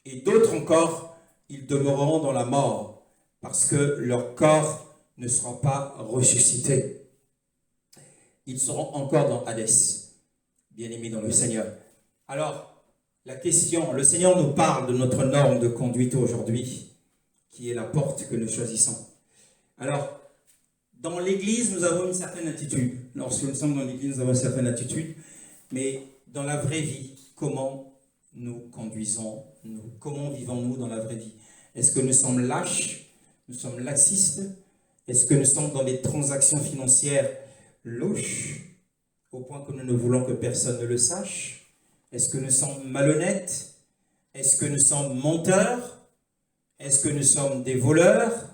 Et d'autres encore, ils demeureront dans la mort parce que leur corps ne sera pas ressuscité. Ils seront encore dans Hadès, bien-aimés dans le Seigneur. Alors, la question, le Seigneur nous parle de notre norme de conduite aujourd'hui, qui est la porte que nous choisissons. Alors, Dans l'Église, nous avons une certaine attitude. Lorsque nous sommes dans l'Église, nous avons une certaine attitude. Mais dans la vraie vie, comment nous conduisons, comment vivons-nous dans la vraie vie? Est-ce que nous sommes lâches? Nous sommes laxistes? Est-ce que nous sommes dans des transactions financières louches, au point que nous ne voulons que personne ne le sache? Est-ce que nous sommes malhonnêtes? Est-ce que nous sommes menteurs? Est-ce que nous sommes des voleurs?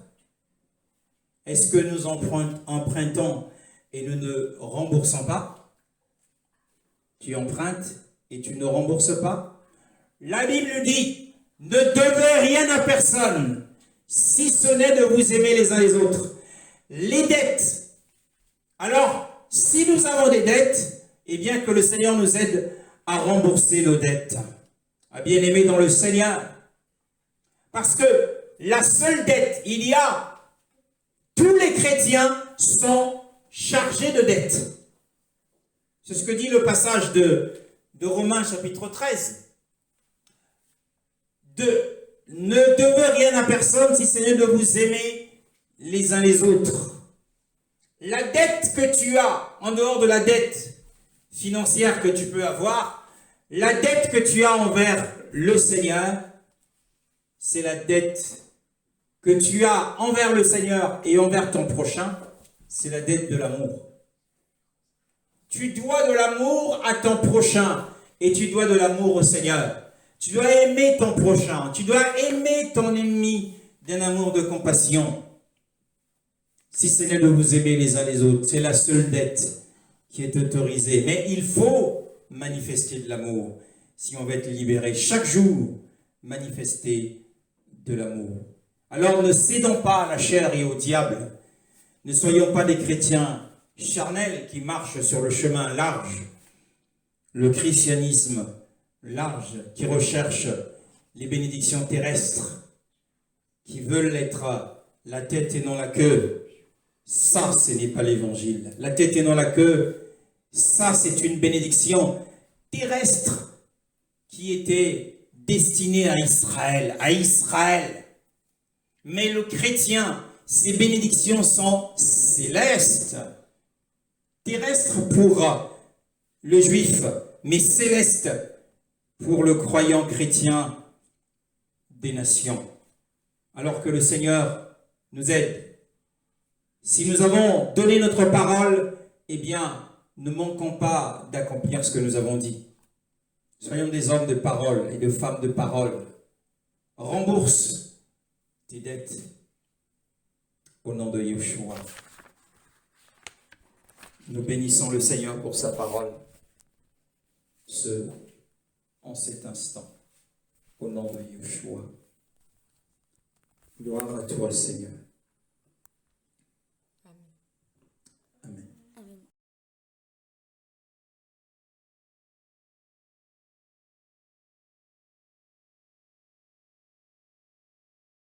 Est-ce que nous empruntons et nous ne remboursons pas? Tu empruntes et tu ne rembourses pas? La Bible dit, ne devez rien à personne, si ce n'est de vous aimer les uns les autres. Les dettes. Alors, si nous avons des dettes, eh bien que le Seigneur nous aide à rembourser nos dettes. À bien aimer dans le Seigneur. Parce que la seule dette, tous les chrétiens sont chargés de dettes. C'est ce que dit le passage de Romains chapitre 13. Ne devez rien à personne si ce n'est de vous aimer les uns les autres. La dette que tu as, en dehors de la dette financière que tu peux avoir, la dette que tu as envers le Seigneur, c'est la dette que tu as envers le Seigneur et envers ton prochain, c'est la dette de l'amour. Tu dois de l'amour à ton prochain et tu dois de l'amour au Seigneur. Tu dois aimer ton prochain, tu dois aimer ton ennemi d'un amour de compassion. Si ce n'est de vous aimer les uns les autres, c'est la seule dette qui est autorisée. Mais il faut manifester de l'amour si on veut être libéré. Chaque jour, manifester de l'amour. Alors ne cédons pas à la chair et au diable. Ne soyons pas des chrétiens charnels qui marchent sur le chemin large. Le christianisme large, qui recherche les bénédictions terrestres, qui veulent être la tête et non la queue. Ça, ce n'est pas l'évangile. La tête et non la queue, ça, c'est une bénédiction terrestre qui était destinée à Israël. Mais le chrétien, ses bénédictions sont célestes. Terrestres pour le juif, mais célestes pour le croyant chrétien des nations. Alors que le Seigneur nous aide. Si nous avons donné notre parole, eh bien, ne manquons pas d'accomplir ce que nous avons dit. Soyons des hommes de parole et de femmes de parole. Rembourse tes dettes au nom de Yeshua. Nous bénissons le Seigneur pour sa parole. En cet instant, au nom de Yeshua. Gloire à toi, Seigneur.